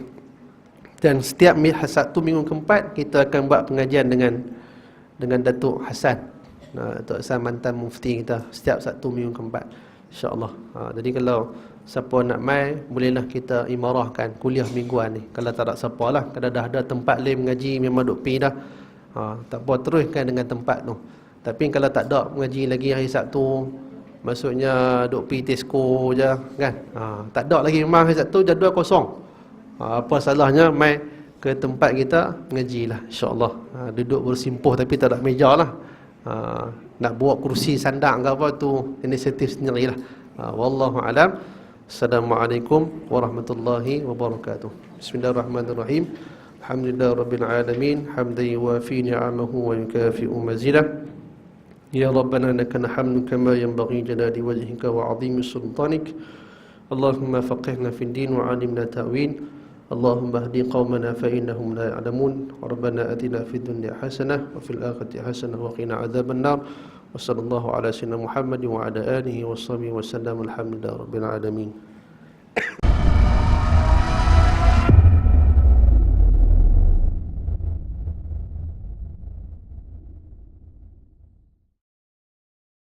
[SPEAKER 1] Dan setiap Sabtu minggu keempat kita akan buat pengajian dengan Datuk Hasan. Datuk Hasan mantan mufti kita, setiap Sabtu minggu keempat, insya-Allah. Jadi kalau siapa nak mai, bolehlah kita imarahkan kuliah mingguan ni. Kalau tak ada siapa lah, kalau dah ada tempat lain mengaji memang duk pi dah. Tak apa, teruskan dengan tempat tu. Tapi kalau tak ada mengaji lagi hari Sabtu, maksudnya duk pi Tesco je kan. Tak ada lagi memang hari Sabtu jadual kosong. Apa salahnya mai ke tempat kita mengajilah, insya-Allah. Duduk bersimpuh tapi tak ada meja lah. Nak bawa kursi sandang ke apa tu inisiatif sendirilah. Wallahu alam. Assalamualaikum warahmatullahi wabarakatuh. Bismillahirrahmanirrahim. Alhamdulillahirabbil alamin, hamdan yuwafi ni'amahu wa yukafi'u mazidah. يا ربنا لك الحمد كما ينبغي جلال وجهك وعظيم سلطانك. اللهم فقهنا في الدين وعلمنا تأويل. اللهم اهد قومنا فإنهم لا يعلمون. ربنا آتنا في الدنيا حسنة وفي الآخرة حسنة وقنا عذاب النار. وصلى الله على سيدنا محمد وعلى آله وصحبه وسلم. الحمد لله رب العالمين.